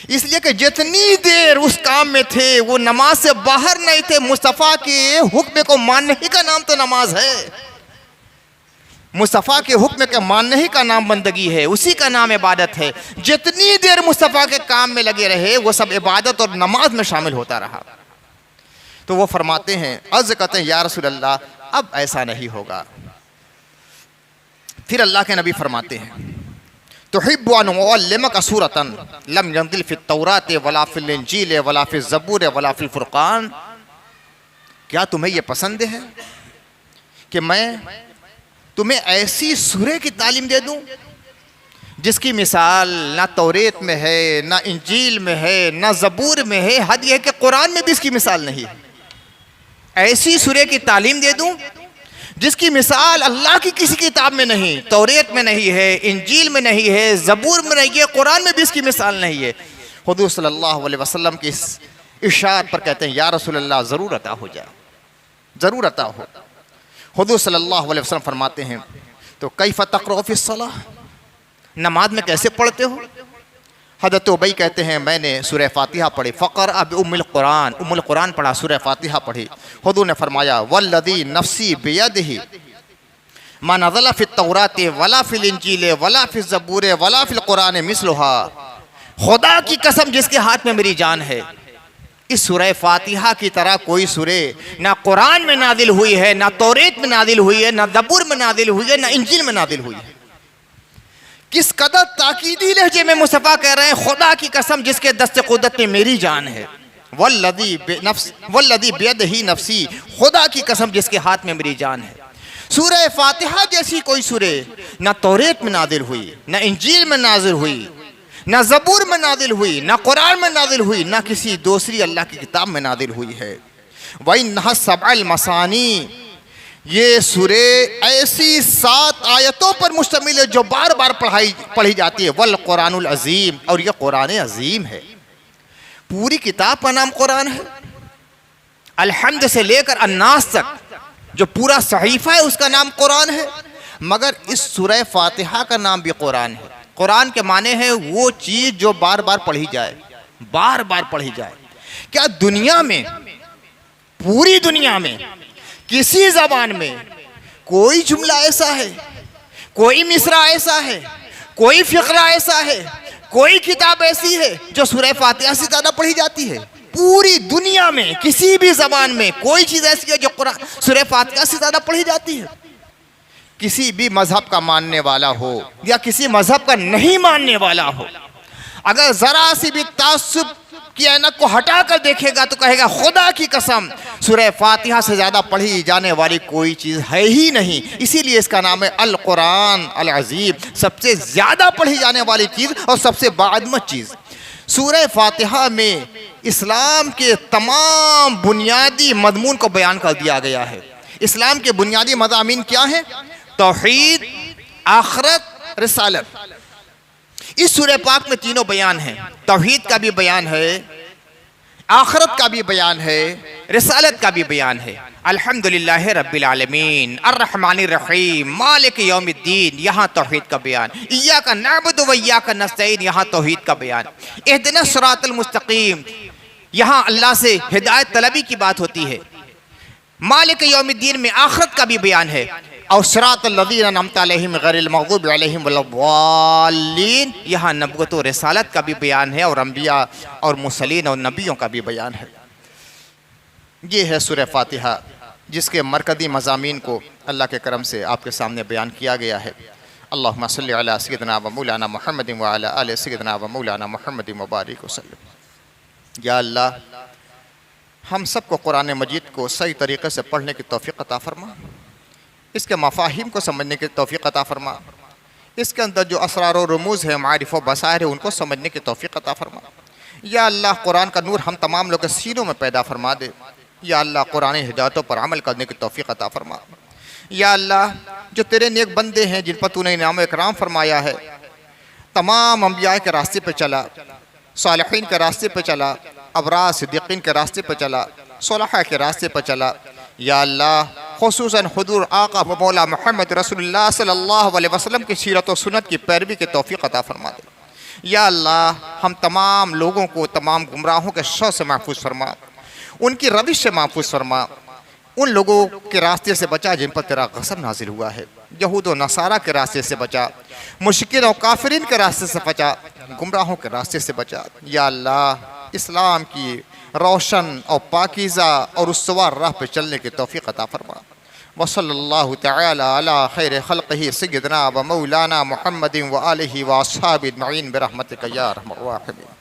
इसलिए कि जितनी देर उस काम में थे वो नमाज से बाहर नहीं थे। मुस्तफ़ा के हुक्म को मानने ही का नाम तो नमाज है, मुस्तफ़ा के हुक्म के मानने ही का नाम बंदगी है, उसी का नाम इबादत है। जितनी देर मुस्तफ़ा के काम में लगे रहे वो सब इबादत और नमाज में शामिल होता रहा। तो वो फरमाते हैं, अर्ज़ करते हैं या रसूल अल्लाह अब ऐसा नहीं होगा। फिर अल्लाह के नबी फरमाते हैं, तुहिब्बु अन उअल्लिमका सूरतन लम यंज़िल फित तौरात वला फिल इंजील वला फिज़ ज़बूर वला फिल फुरक़ान। क्या तुम्हें यह पसंद है कि मैं तुम्हें ऐसी सूरह की तालीम दे दूं जिसकी मिसाल ना तौरेत में है, ना इंजील में है, ना ज़बूर में है, हद यह है कि कुरान में भी इसकी मिसाल नहीं है। ऐसी सूरह की तालीम दे दूं जिसकी मिसाल अल्लाह की किसी किताब में नहीं, तौरेत में नहीं है, इंजील में नहीं है, ज़बूर में नहीं है, कुरान में भी इसकी मिसाल नहीं है। हुज़ूर सल्लल्लाहु अलैहि वसल्लम की इस इरशाद पर कहते हैं या रसूल अल्लाह ज़रूर अता हो जाए, ज़रूर अता हो। हुज़ूर सल्लल्लाहु अलैहि वसल्लम फरमाते हैं तो कैफ़ तक़रउ फ़िस्सलाह, नमाज में कैसे पढ़ते हो? हज़रत उबई कहते हैं मैंने सूरह फ़ातिहा पढ़ी, फ़क़रा बिउम्मिल क़ुरान, उम्मुल क़ुरान पढ़ा, सूरह फ़ातिहा पढ़ी। हुज़ूर ने फरमाया वल्लज़ी नफ़्सी बियदिही मा नज़ला फ़ित तौरात वला फ़िल इंजील वला फ़िज़ ज़बूर वला फ़िल क़ुरान मिस्लुहा। खुदा की कसम जिसके हाथ में मेरी जान है, इस सूरह फ़ातिहा की तरह कोई सूरह ना कुरान में नादिल हुई है, ना तौरेत में नादिल हुई है, ना ज़बूर में नादिल हुई है, ना इंजील में नादिल हुई है। किस कदर ताकीदी लहजे में मुस्तफ़ा कह रहे हैं, खुदा की कसम जिसके दस्ते कुदरत में मेरी जान है, वल्लज़ी बियदिही नफ़्सी, खुदा की कसम जिसके हाथ में मेरी जान है। सूरह फ़ातिहा जैसी कोई सूरह ना तौरेत में नादिल हुई, ना इंजील में नाजिल हुई, ना ज़बूर में नादिल हुई, ना कुरान में नादिल हुई, ना किसी दूसरी अल्लाह की किताब में नादिल हुई है। वइन्नहा सबअल मसानी, ये सूरह ऐसी 7 आयतों पर मुश्तमिल है जो बार बार पढ़ी जाती है। वल कुरानुल अज़ीम, और यह कुरान अज़ीम है। पूरी किताब का नाम कुरान है। अलहम्द से लेकर अन्नास तक जो पूरा सहीफ़ा है उसका नाम कुरान है, मगर इस सूरह फ़ातिहा का नाम भी कुरान है। कुरान के माने हैं वो चीज़ जो बार बार पढ़ी जाए, बार बार पढ़ी जाए। क्या दुनिया में, पूरी दुनिया में किसी ज़बान में कोई जुमला ऐसा है, कोई मिसरा ऐसा है, कोई फ़िक़रा ऐसा है, कोई किताब ऐसी है जो सूरह फ़ातिहा से ज़्यादा पढ़ी जाती है? पूरी दुनिया में किसी भी ज़बान में कोई चीज़ ऐसी है जो कुरान सूरह फ़ातिहा से ज़्यादा पढ़ी जाती है? किसी भी मज़हब का मानने वाला हो या किसी मज़हब का नहीं मानने वाला हो, अगर ज़रा सी भी तासुब की ऐनक को हटा कर देखेगा तो कहेगा खुदा की कसम सूरह फ़ातिहा से ज़्यादा पढ़ी जाने वाली कोई चीज़ है ही नहीं। इसीलिए इसका नाम है अल कुरान अल अज़ीम, सबसे ज़्यादा पढ़ी जाने वाली चीज़ और सबसे बाअज़मत चीज़। सूरह फ़ातिहा में इस्लाम के तमाम बुनियादी मज़मून को बयान कर दिया गया है। इस्लाम के बुनियादी मज़ामीन क्या हैं? तौहीद, आखिरत, रिसालत। इस सूरह पाक में तीनों बयान हैं। तौहीद का भी बयान है, आखिरत का भी बयान है, रिसालत का भी बयान है। अल्हम्दुलिल्लाह रब्बिल आलमीन अर्रहमानिर रहीम मालिक यौमिद्दीन, यहाँ तौहीद का बयान। इय्याका नअबुदु व इय्याका नस्तईन, यहाँ तौहीद का बयान। इहदिनस सिरातल मुस्तकीम, यहाँ अल्लाह से हिदायत तलबी की बात होती है। मालिक यौमिद्दीन में आखिरत का भी बयान है। और सिरातल लज़ीना अनअमता अलैहिम गैरिल मग़ज़ूबि अलैहिम वलद्दाल्लीन, यहाँ नबूवत और रिसालत का भी बयान है और अंबिया और मुरसलीन और नबियों का भी बयान है। ये है सूरह फातिहा, जिसके मरकज़ी मज़ामीन को अल्लाह के करम से आपके सामने बयान किया गया है। अल्लाहुम्मा सल्लि अला सय्यिदिना व मौलाना मुहम्मदिन व अला आलि सय्यिदिना व मौलाना मुहम्मदिन व बारिक वसल्लम। या अल्लाह, हम सबको कुरान मजीद को सही तरीक़े से पढ़ने की तौफ़ीक़ अता फ़रमा, इसके मफ़ाहिम को समझने की तौफ़ीक़ अता फ़रमा, इसके अंदर जो असरार और रमूज़ है, मारिफ़ व बसायर है, उनको समझने की तौफ़ीक़ अता फ़रमा। या अल्लाह, कुरान का नूर हम तमाम लोग के सीनों में पैदा फ़रमा दे। या अल्लाह, कुरान हिदायतों पर अमल करने की तौफ़ीक़ अता फ़रमा। या अल्लाह, जो तेरे नेक बंदे हैं जिन पर तूने इनाम व इकराम फ़रमाया है, तमाम अंबिया के रास्ते पर चला, सालिहीन के रास्ते पर चला, अबरार सिद्दीक़ीन के रास्ते पर चला, सुलहा के रास्ते पर चला। या अल्लाह, खुसूसन हुज़ूर आका व मौला मुहम्मद रसूलुल्लाह सल्लल्लाहु अलैहि वसल्लम की सीरत और सुन्नत की पैरवी की तौफ़ीक़ अता फ़रमा दे। या अल्लाह, हम तमाम लोगों को तमाम गुमराहों के शर से महफूज फरमा, उनकी रविश से महफूज फरमा, उन लोगों के रास्ते से बचा जिन पर तेरा ग़ज़ब नाजिल हुआ है, यहूद व नसारा के रास्ते से बचा, मुश्रिकीन और काफिरीन के रास्ते से बचा, गुमराहों के रास्ते से बचा। या अल्लाह, इस्लाम की रोशन और पाकीज़ा और उस्तवार राह पर चलने की तौफ़ीक़ अता फ़रमा। वसल्लल्लाहु तआला अला खैर खल्क़िही सय्यिदना व मौलाना मुहम्मदिन व आलिहि व अस्हाबिही अजमईन बिरहमतिका या अरहमर राहिमीन।